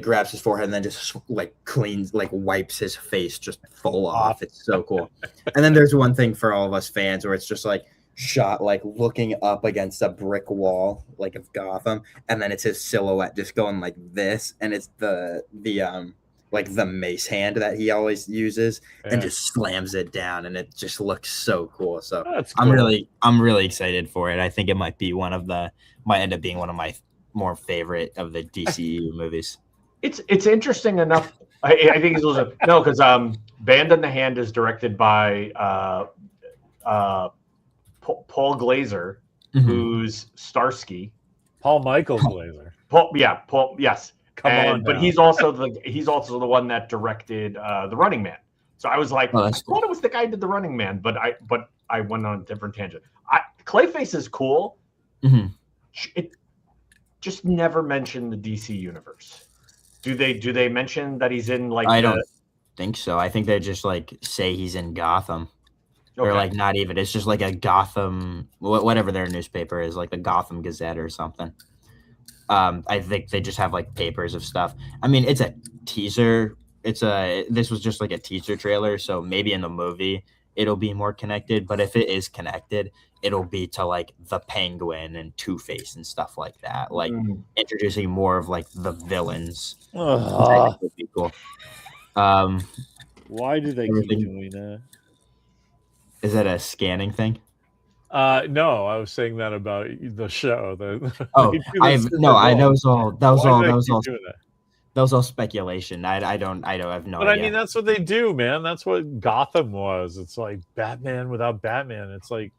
grabs his forehead and then just like cleans, like wipes his face just full off. It's so cool. And then there's one thing for all of us fans where it's just like shot like looking up against a brick wall like of Gotham, and then it's his silhouette just going like this, and it's the like the mace hand that he always uses and just slams it down, and it just looks so cool. So cool. I'm really excited for it. I think it might end up being one of my more favorite of the DCU movies. It's interesting enough. I think it's also no, because Band in the Hand is directed by Paul Glazer, who's Starsky. Paul Michael Glazer. Paul. Yes. Come on, but he's also the one that directed The Running Man. So I was like, I thought it was the guy who did The Running Man, but I went on a different tangent. Clayface is cool. Mm-hmm. It just never mentioned the DC universe. Do they mention that he's in like? I don't think so. I think they just like say he's in Gotham. Okay. Or like not even. It's just like a Gotham, whatever their newspaper is, like the Gotham Gazette or something. I think they just have like papers of stuff. I mean, it's a teaser. This was just like a teaser trailer, so maybe in the movie it'll be more connected. But if it is connected, it'll be to like the Penguin and Two-Face and stuff like that. Like introducing more of like the villains. I think would be cool. Why do they keep doing that? Is that a scanning thing? No, I was saying that about the show. That was all speculation. I have no idea. But I mean, that's what they do, man. That's what Gotham was. It's like Batman without Batman. It's like,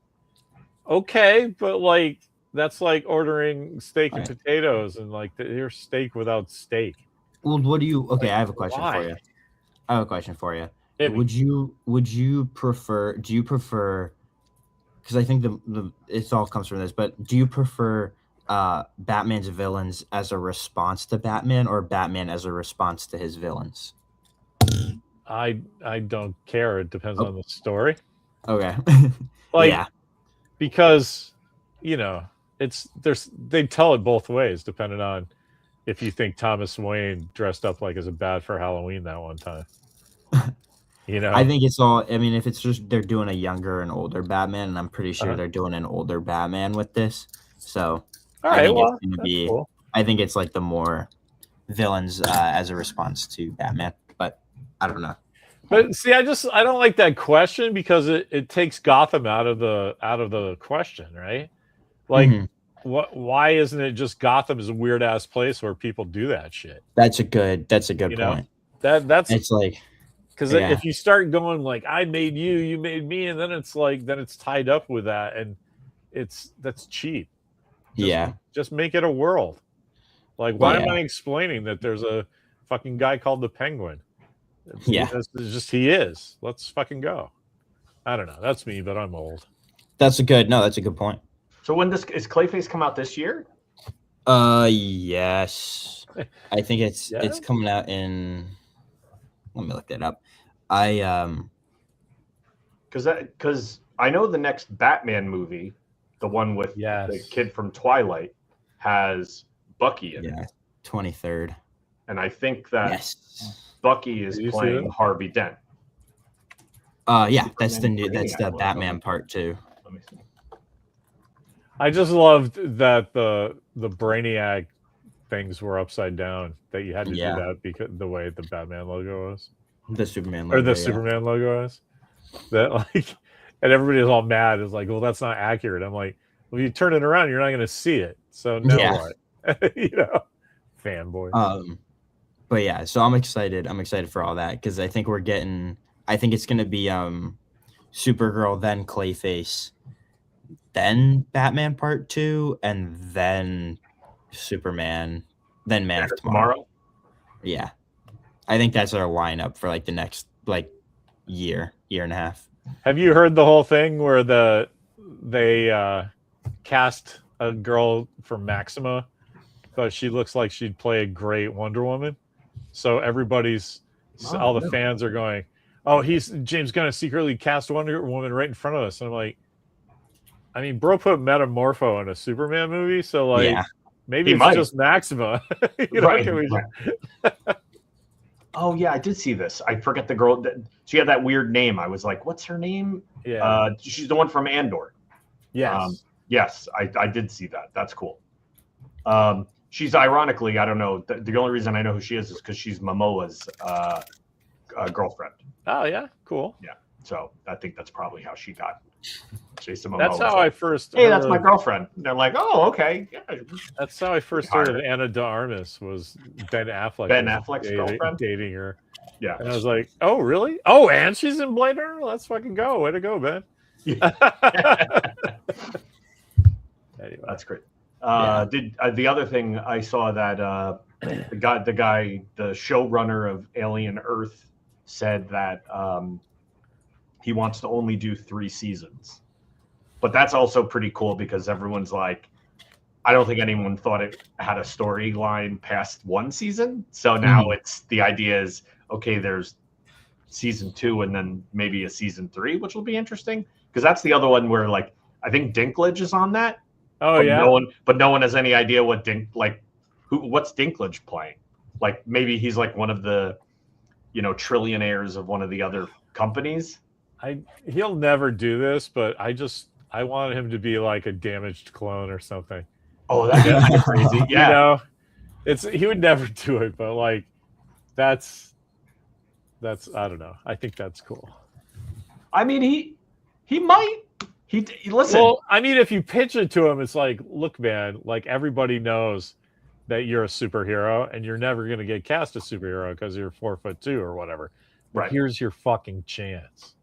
okay, but like that's like ordering steak and potatoes, and like here's steak without steak. Well, what do you? Okay, I have a question for you. Would you prefer? Do you prefer? Because I think it all comes from this, but do you prefer Batman's villains as a response to Batman, or Batman as a response to his villains? I don't care. It depends on the story. Okay. Because they tell it both ways depending on if you think Thomas Wayne dressed up like as a bat for Halloween that one time. I think it's all. I mean, if it's just they're doing a younger and older Batman, and I'm pretty sure they're doing an older Batman with this. So I think it's like the more villains as a response to Batman, but I don't know. But see, I don't like that question because it takes Gotham out of the question, right? Like, why isn't it just Gotham is a weird ass place where people do that shit? That's a good point. That's it's like. Because if you start going like I made you, you made me, and then it's tied up with that, and that's cheap. Just make it a world. Like, why am I explaining that there's a fucking guy called the Penguin? He is. Let's fucking go. I don't know. That's me, but I'm old. That's a good point. So when is Clayface come out this year? Yes. I think it's coming out in. Let me look that up. Because I know the next Batman movie, the one with the kid from Twilight, has Bucky in it. 23rd. And I think that Bucky is playing Harvey Dent. That's the Batman part 2. Let me see. I just loved that the Brainiac things were upside down, that you had to do that because the way the Batman logo was. The Superman logo. Or the Superman logo is. that like, and everybody's all mad. It's like, well, that's not accurate. I'm like, well, you turn it around, you're not going to see it. So now what? Fanboy. But yeah, so I'm excited. I'm excited for all that because I think I think it's gonna be Supergirl, then Clayface, then Batman Part 2, and then Superman, then Man of Tomorrow. Yeah. I think that's our lineup for like the next like year and a half. Have you heard the whole thing where they cast a girl for Maxima, but she looks like she'd play a great Wonder Woman? So all the fans are going, "Oh, James Gunn secretly cast Wonder Woman right in front of us." And I'm like, I mean, bro put Metamorpho in a Superman movie, so like maybe it's just Maxima. Oh yeah, I did see this. I forget the girl. She had that weird name. I was like, "What's her name?" Yeah, she's the one from Andor. Yes, yes, I did see that. That's cool. She's ironically, I don't know. The only reason I know who she is because she's Momoa's girlfriend. Oh yeah, cool. Yeah, so I think that's probably how she got Jason Momoa. That's how I first. Hey, that's my girlfriend. And they're like, oh, okay. Yeah. That's how I first heard of Ana de Armas was Ben Affleck. Ben Affleck's girlfriend dating her. Yeah, and I was like, oh really? Oh, and she's in Blade Runner. Let's fucking go! Way to go, Ben. Yeah. Anyway. That's great. The other thing I saw that the showrunner of Alien Earth said that he wants to only do 3 seasons, but that's also pretty cool because everyone's like, I don't think anyone thought it had a storyline past 1 season. So now it's the idea is okay. There's season 2 and then maybe a season 3, which will be interesting because that's the other one where like I think Dinklage is on that. Oh yeah. No one has any idea what what's Dinklage playing. Like maybe he's like one of the, trillionaires of one of the other companies. He'll never do this, but I want him to be like a damaged clone or something. Oh, that'd be kind of crazy. Yeah. He would never do it, but like that's I don't know. I think that's cool. I mean, he might. He listen. Well, I mean, if you pitch it to him, it's like, look, man, like everybody knows that you're a superhero, and you're never going to get cast a superhero because you're 4'2" or whatever. But right. Here's your fucking chance.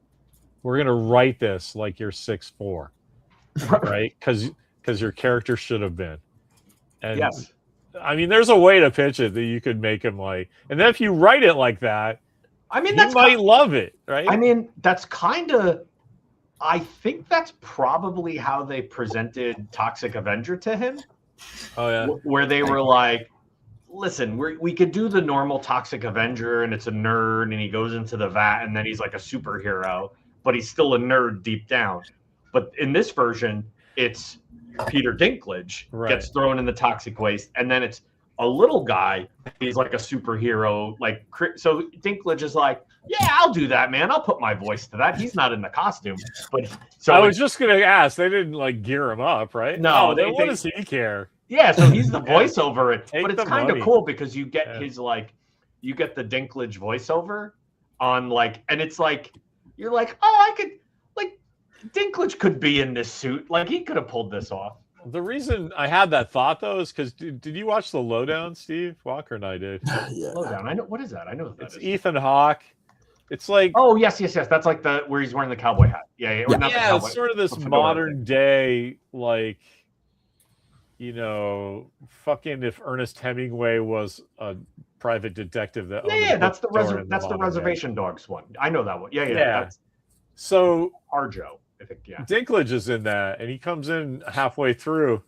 We're going to write this like you're 6'4", right? Because your character should have been. And yes. I mean, there's a way to pitch it that you could make him like, and then if you write it like that, I mean, you might love it, right? I mean, that's kind of. I think that's probably how they presented Toxic Avenger to him. Oh yeah, where they were like, "Listen, we could do the normal Toxic Avenger, and it's a nerd, and he goes into the vat, and then he's like a superhero, but he's still a nerd deep down." But in this version, it's Peter Dinklage gets thrown in the toxic waste, and then it's a little guy. He's like a superhero, like so. Dinklage is like, yeah, I'll do that, man. I'll put my voice to that. He's not in the costume, but so I was just gonna ask. They didn't like gear him up, right? No, what does he care? Yeah, so he's the voiceover. But it's kind of cool because you get his you get the Dinklage voiceover on and it's like you're like, oh, I could Dinklage could be in this suit. Like he could have pulled this off. The reason I had that thought though is because did you watch The Lowdown, Steve? Walker and I did. Yeah. Lowdown. I know what is that? I know what that is. It's Ethan Hawke. It's like yes. That's like where he's wearing the cowboy hat. Yeah. It's sort of this modern day fucking if Ernest Hemingway was a private detective that that's the Reservation Dogs one. I know that one. Yeah. So Arjo. I think, yeah. Dinklage is in that, and he comes in halfway through,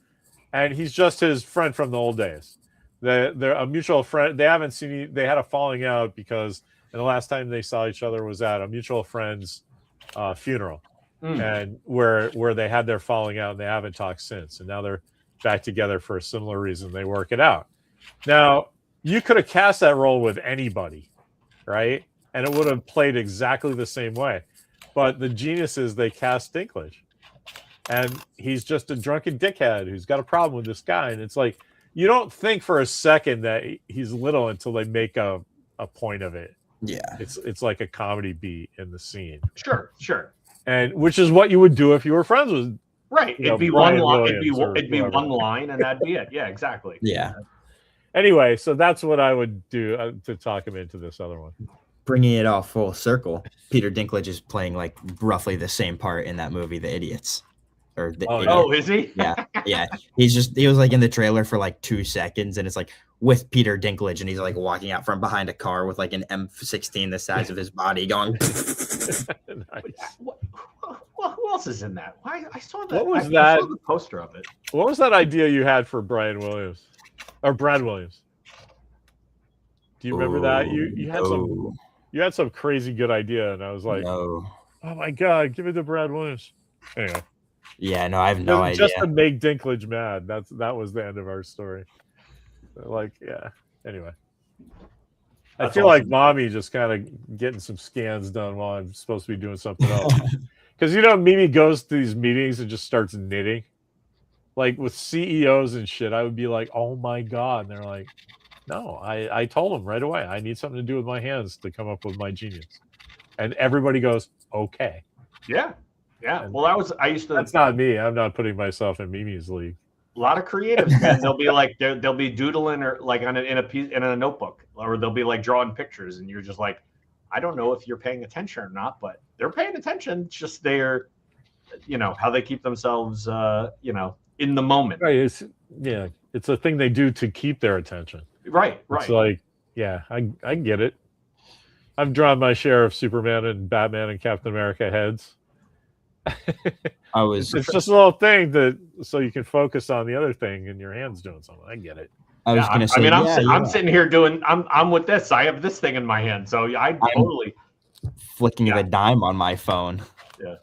and he's just his friend from the old days. They're a mutual friend. They haven't seen. They had a falling out because the last time they saw each other was at a mutual friend's funeral, and where they had their falling out, and they haven't talked since. And now they're back together for a similar reason. They work it out. Now you could have cast that role with anybody, right? And it would have played exactly the same way. But the genius is they cast Dinklage. And he's just a drunken dickhead who's got a problem with this guy. And it's like, you don't think for a second that he's little until they make a point of it. Yeah. It's like a comedy beat in the scene. Sure. And which is what you would do if you were friends with. Right. You know, It'd be Brian one line. Williams or It'd be whoever. one line, and that'd be it. Yeah, exactly. Yeah. Anyway, so that's what I would do to talk him into this other one. Bringing it all full circle, Peter Dinklage is playing like roughly the same part in that movie, The Idiots. Or the Idiot. Oh, is he? Yeah. He was like in the trailer for like 2 seconds, and it's like with Peter Dinklage, and he's like walking out from behind a car with like an M16 the size of his body going. Nice. Who else is in that? Why I saw that. What was I that? saw the poster of it. What was that idea you had for Brian Williams or Brad Williams? Do you remember that? You had some crazy good idea, and I was like, oh my god, give it to Brad Williams. Anyway. Yeah, no, I have no idea. Just to make Dinklage mad. That was the end of our story. Like, yeah. Anyway. I feel like mommy just kind of getting some scans done while I'm supposed to be doing something else. Because, Mimi goes to these meetings and just starts knitting. Like, with CEOs and shit, I would be like, oh, my God. And they're like, no, I told them right away. I need something to do with my hands to come up with my genius. And everybody goes, okay. Yeah. And I used to. That's not me. I'm not putting myself in Mimi's league. A lot of creatives, man. They'll be like, they'll be doodling or like in a notebook, or they'll be like drawing pictures, and you're just like, I don't know if you're paying attention or not, but they're paying attention. It's just they're, how they keep themselves, in the moment. Right. It's a thing they do to keep their attention. Right. It's like, yeah, I get it. I've drawn my share of Superman and Batman and Captain America heads. It's just a little thing so you can focus on the other thing and your hand's doing something. I get it. I was gonna say, I'm sitting here I'm with this. I have this thing in my hand, so I'm totally flicking the dime on my phone. Yeah.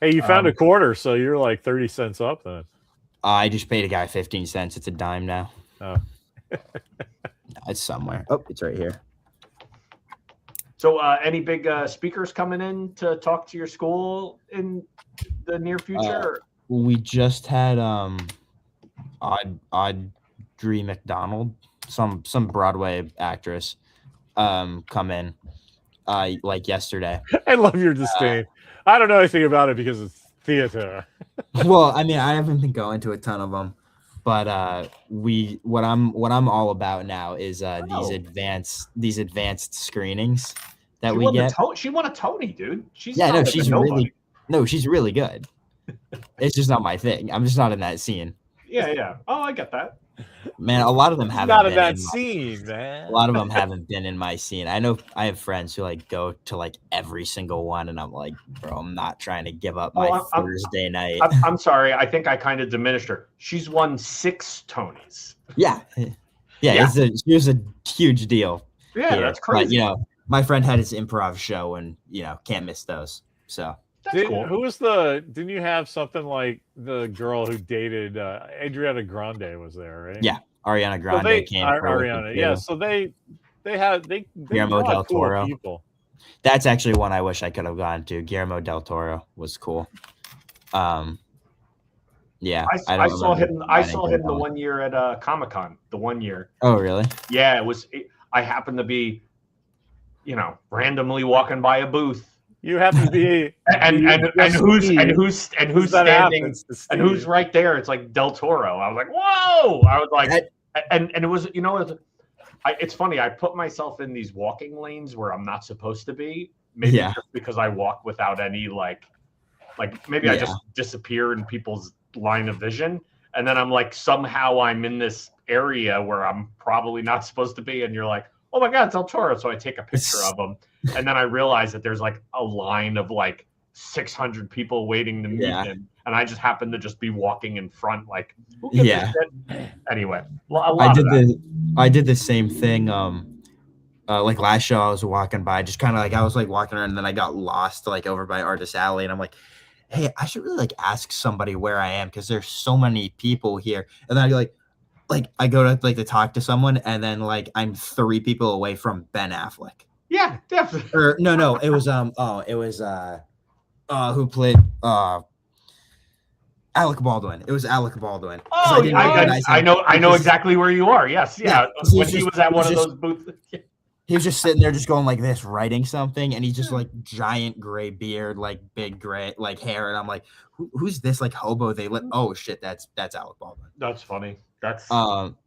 Hey, you found a quarter, so you're like 30 cents up then. I just paid a guy 15 cents. It's a dime now. Oh. It's somewhere. Oh, it's right here. So, any big speakers coming in to talk to your school in the near future? We just had Audrey McDonald, some Broadway actress, come in like yesterday. I love your disdain. I don't know anything about it because it's theater. Well, I mean, I haven't been going to a ton of them, but what I'm all about now is these advanced screenings that we get. She won a Tony, dude. She's really good. It's just not my thing. I'm just not in that scene. Yeah. Oh, I get that. Man, a lot of them haven't not been in that scene, man. A lot of them haven't been in my scene. I know I have friends who like go to like every single one, and I'm like, bro, I'm not trying to give up my Thursday night. I'm sorry. I think I kind of diminished her. She's won 6 Tonys. Yeah. It was a huge deal. Yeah, here. That's crazy. But, my friend had his improv show, and can't miss those. So. Cool. Didn't you have something like the girl who dated Adriana Grande was there, right? Yeah, Ariana Grande came. Ariana, yeah. So they Guillermo del Toro. Cool people. That's actually one I wish I could have gone to. Guillermo del Toro was cool. Yeah, I saw him. I saw him the one year at Comic-Con. The one year. Oh, really? Yeah, it was. I happened to be, randomly walking by a booth. You have to be and who's standing and who's right there? It's like Del Toro. I was like, whoa! I was like, and it was, it's funny. I put myself in these walking lanes where I'm not supposed to be. Maybe just because I walk without any like maybe I just disappear in people's line of vision, and then I'm like somehow I'm in this area where I'm probably not supposed to be, and you're like, oh my God, it's Del Toro. So I take a picture of him. And then I realize that there's like a line of like 600 people waiting to meet him. And I just happen to just be walking in front. Like, who gives a shit? Anyway, I did the same thing. Like last show I was walking by, just kind of like, I was like walking around, and then I got lost like over by Artist Alley. And I'm like, hey, I should really like ask somebody where I am, because there's so many people here. And then I like I go to to talk to someone, and then like I'm 3 people away from Ben Affleck. Yeah, definitely. Or no, it was who played Alec Baldwin. It was Alec Baldwin. Oh, I know exactly where you are. Yes, yeah. When he was at one of those booths. He was just sitting there, just going like this, writing something, and he's just like giant gray beard, like big gray like hair, and I'm like, who's this like hobo? They let oh shit, that's Alec Baldwin. That's funny. That's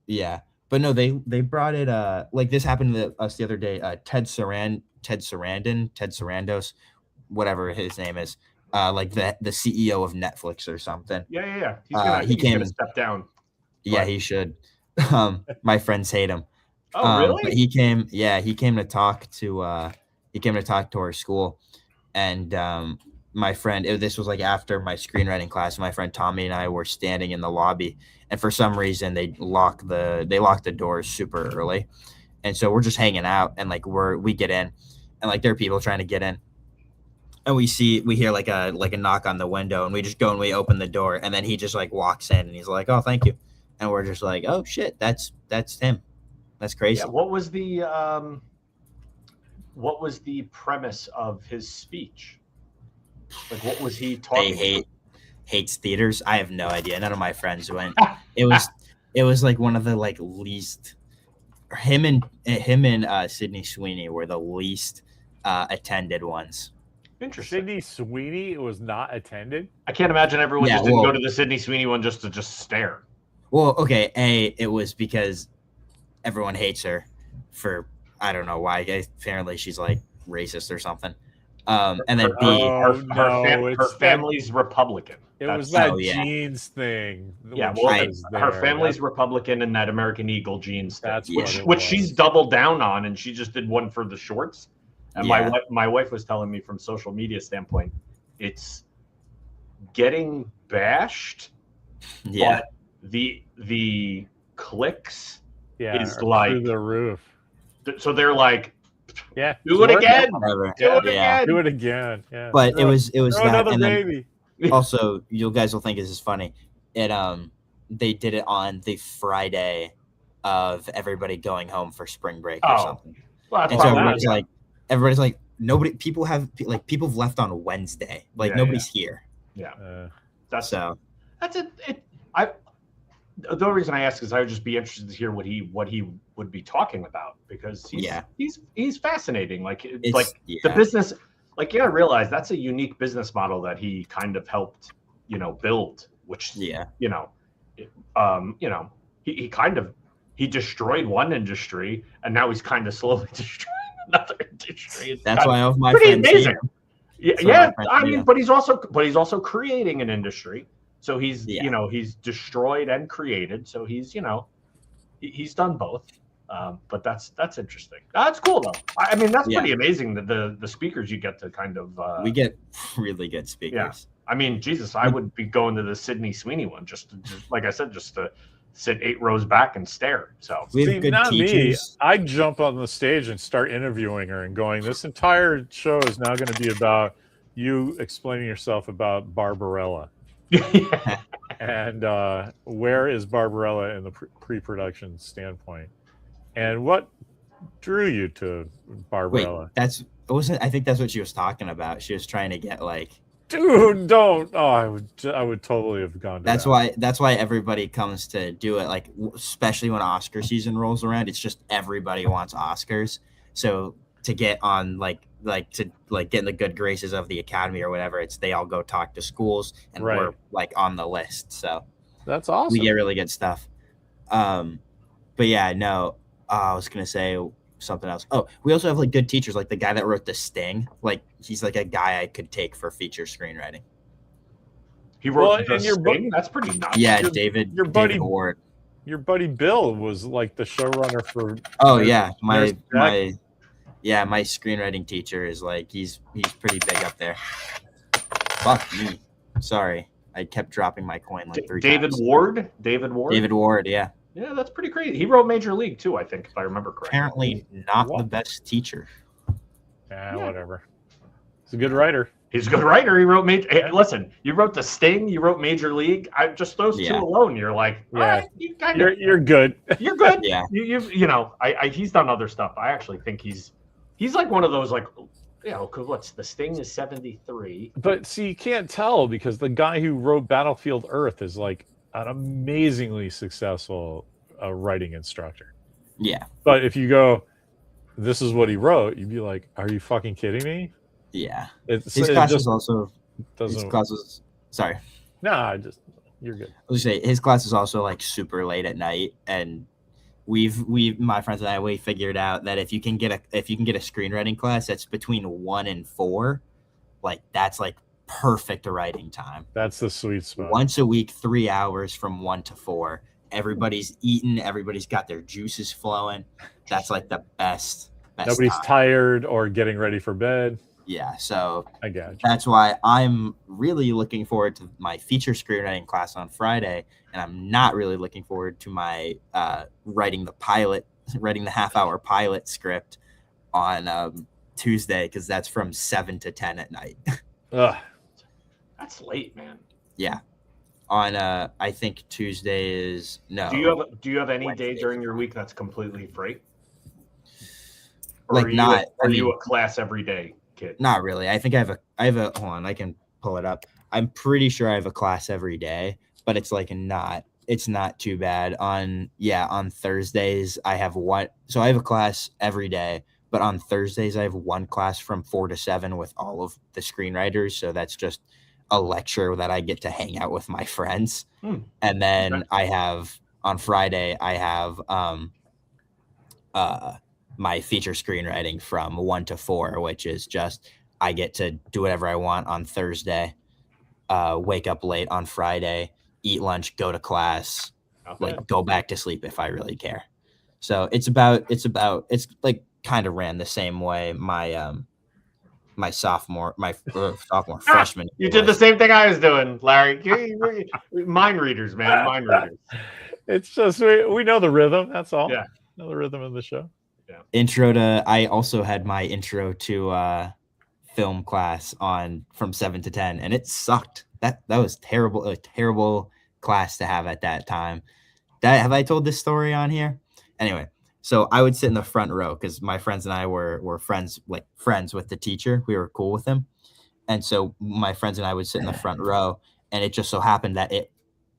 Yeah, but no, they brought it. Like this happened to us the other day. Ted Sarandos, whatever his name is, like the CEO of Netflix or something. yeah. He's gonna step down. Yeah, he should. My friends hate him. Oh, really? But he came to talk to our school, and my friend. This was like after my screenwriting class. My friend Tommy and I were standing in the lobby, and for some reason they locked the doors super early, and so we're just hanging out, and like we get in, and like there are people trying to get in, and we hear like a knock on the window, and we just go and we open the door, and then he just like walks in, and he's like, "Oh, thank you," and we're just like, "Oh shit, that's him." That's crazy. Yeah, what was the premise of his speech? Like, what was he talking about? Hates theaters. I have no idea. None of my friends went. It was like one of the like least. Him and Sydney Sweeney were the least attended ones. Interesting. Sydney Sweeney was not attended. I can't imagine everyone just didn't go to the Sydney Sweeney one just to stare. Well, okay. It was because everyone hates her for I don't know why. Apparently she's like racist or something. And then her family's Republican. It was that jeans thing. Yeah, well, her family's Republican and that American Eagle jeans thing, that's which she's doubled down on, and she just did one for the shorts. And my wife was telling me from social media standpoint, it's getting bashed. Yeah, but the clicks is like through the roof. So they're like, yeah, do it again. Do it again. Yeah. But it was that, another and baby. Also, you guys will think this is funny. They did it on the Friday of everybody going home for spring break or something. Well, and so everybody's like people have left on Wednesday. Like nobody's here. Yeah. That's it. The only reason I ask is I would just be interested to hear what he would be talking about, because he's fascinating. Like the business, like you gotta realize that's a unique business model that he kind of helped, build. Which he destroyed one industry, and now he's kind of slowly destroying another industry. That's why all of my pretty friends amazing. Yeah. I mean, yeah. but he's also creating an industry. So he's he's destroyed and created. So he's he's done both. But that's interesting. That's cool though. I mean, that's pretty amazing that the speakers you get to kind of we get really good speakers. Yeah. I mean, Jesus, I would be going to the Sydney Sweeney one just like I said, just to sit 8 rows back and stare. So we have good teachers. I'd jump on the stage and start interviewing her and going, this entire show is now going to be about you explaining yourself about Barbarella. And where is Barbarella in the pre-production standpoint, and what drew you to Barbarella? Wait, I think that's what she was talking about. She was trying to get like, dude, don't. Oh, I would totally have gone to that's why everybody comes to do it, like especially when Oscar season rolls around. It's just everybody wants Oscars, so to get on to get in the good graces of the Academy or whatever, they all go talk to schools, and we're like on the list. So that's awesome. We get really good stuff. But yeah, no, I was gonna say something else. Oh, we also have like good teachers, like the guy that wrote The Sting. Like he's like a guy I could take for feature screenwriting. He wrote The Sting? That's pretty nuts. Yeah, David Ward. Your buddy Bill was like the showrunner for. Oh yeah, my screenwriting teacher is like he's pretty big up there. Fuck me. Sorry. I kept dropping my coin like 3 times. David Ward, yeah. Yeah, that's pretty crazy. He wrote Major League too, I think, if I remember correctly. Apparently not the best teacher. Yeah, whatever. He's a good writer. He's a good writer. He wrote listen, you wrote The Sting, you wrote Major League. Just those two alone, you're like, right, you're good. You're good. Yeah. He's done other stuff. I actually think he's like one of those, like, what's The Sting is 73. But see, you can't tell because the guy who wrote Battlefield Earth is like an amazingly successful writing instructor. Yeah. But if you go, this is what he wrote, you'd be like, "Are you fucking kidding me?" Yeah. It His class just was also doesn't. his class was sorry. Nah, you're good. I was say his class is also like super late at night, and my friends and I we figured out that if you can get a screenwriting class that's between 1 and 4, like that's like perfect writing time. That's the sweet spot. Once a week, 3 hours from 1 to 4. Everybody's eating, everybody's got their juices flowing. That's like the best Nobody's time. tired or getting ready for bed. Yeah, so I got you. that's why I'm really looking forward to my feature screenwriting class on Friday, and I'm not really looking forward to my writing the half-hour pilot script on Tuesday, because that's from 7 to 10 at night. Ugh. That's late, man. Yeah. On I think Tuesday is no. Do you have any Wednesday. day during your week that's completely free? Or Like are you a class every day kid? Not really. I think I have a hold on, I can pull it up. I'm pretty sure I have a class every day, but it's like it's not too bad. On Thursdays I have one, so I have a class every day, but on Thursdays I have one class from 4 to 7 with all of the screenwriters, so that's just a lecture that I get to hang out with my friends. And then Okay. I have on Friday I have my feature screenwriting from 1 to 4, which is just I get to do whatever I want on Thursday, wake up late on Friday, eat lunch, go to class, like go back to sleep if I really care. So it's like kind of ran the same way my sophomore freshman. You did the same thing I was doing, Larry. Mind readers, man. Mind readers. It's just we know the rhythm. That's all. Yeah. Know the rhythm of the show. Yeah. I also had my intro to film class from 7 to 10, and it sucked. That was terrible. A terrible class to have at that time. Have I told this story on here? Anyway, so I would sit in the front row because my friends and I were friends with the teacher. We were cool with him. And so my friends and I would sit in the front row, and it just so happened that it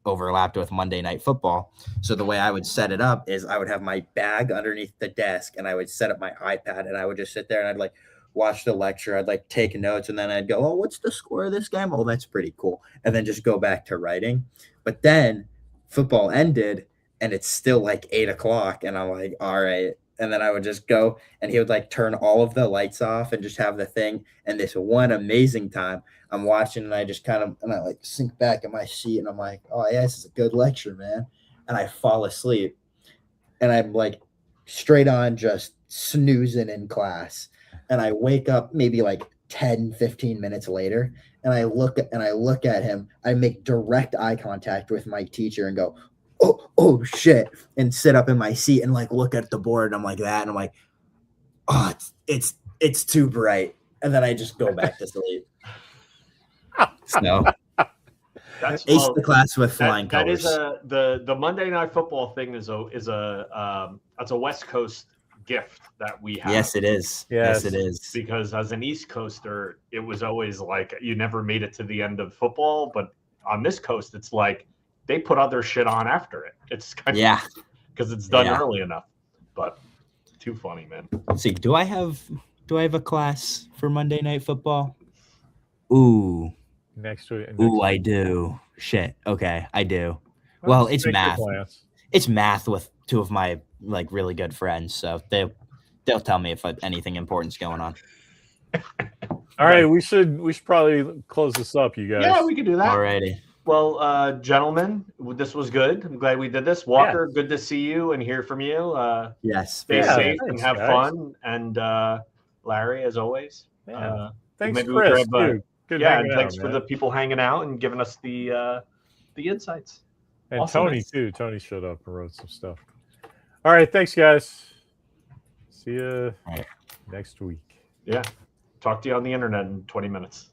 overlapped with Monday Night Football. So the way I would set it up is I would have my bag underneath the desk, and I would set up my iPad, and I would just sit there and I'd like watch the lecture. I'd like take notes, and then I'd go, "Oh, what's the score of this game? Oh, that's pretty cool." And then just go back to writing. But then football ended, and it's still like 8 o'clock, and I'm like, all right. And then I would just go, and he would like turn all of the lights off and just have the thing. And this one amazing time I'm watching, and I just and I like sink back in my seat, and I'm like, oh yeah, this is a good lecture, man. And I fall asleep, and I'm like straight on just snoozing in class. And I wake up maybe like 10, 15 minutes later, and I look at him. I make direct eye contact with my teacher and go, oh shit, and sit up in my seat and like look at the board, and I'm like that, and I'm like, oh, it's too bright, and then I just go back to sleep. So That's ace the class with flying colors. That is the Monday Night Football thing is a West Coast gift that we have. Yes, it is. Yes, it is. Because as an East Coaster, it was always like you never made it to the end of football, but on this coast, it's like they put other shit on after it. It's kind of because it's done early enough. But too funny, man. Let's see. Do I have a class for Monday Night Football? Ooh. Next week. I do. Shit. Okay, I do. Well, it's math. It's math with two of my like really good friends, so they'll tell me if anything important's going on. All right, we should probably close this up, you guys. Yeah, we can do that. Alrighty. Well, gentlemen, this was good. I'm glad we did this. Walker, good to see you and hear from you. Yes. Stay safe thanks, and have fun. And Larry, as always. Thanks, maybe Chris. we could have, Good and thanks out, for man. the people hanging out and giving us the insights. And Awesome. Tony too. Tony showed up and wrote some stuff. All right, thanks, guys. See you next week. Yeah. Talk to you on the internet in 20 minutes.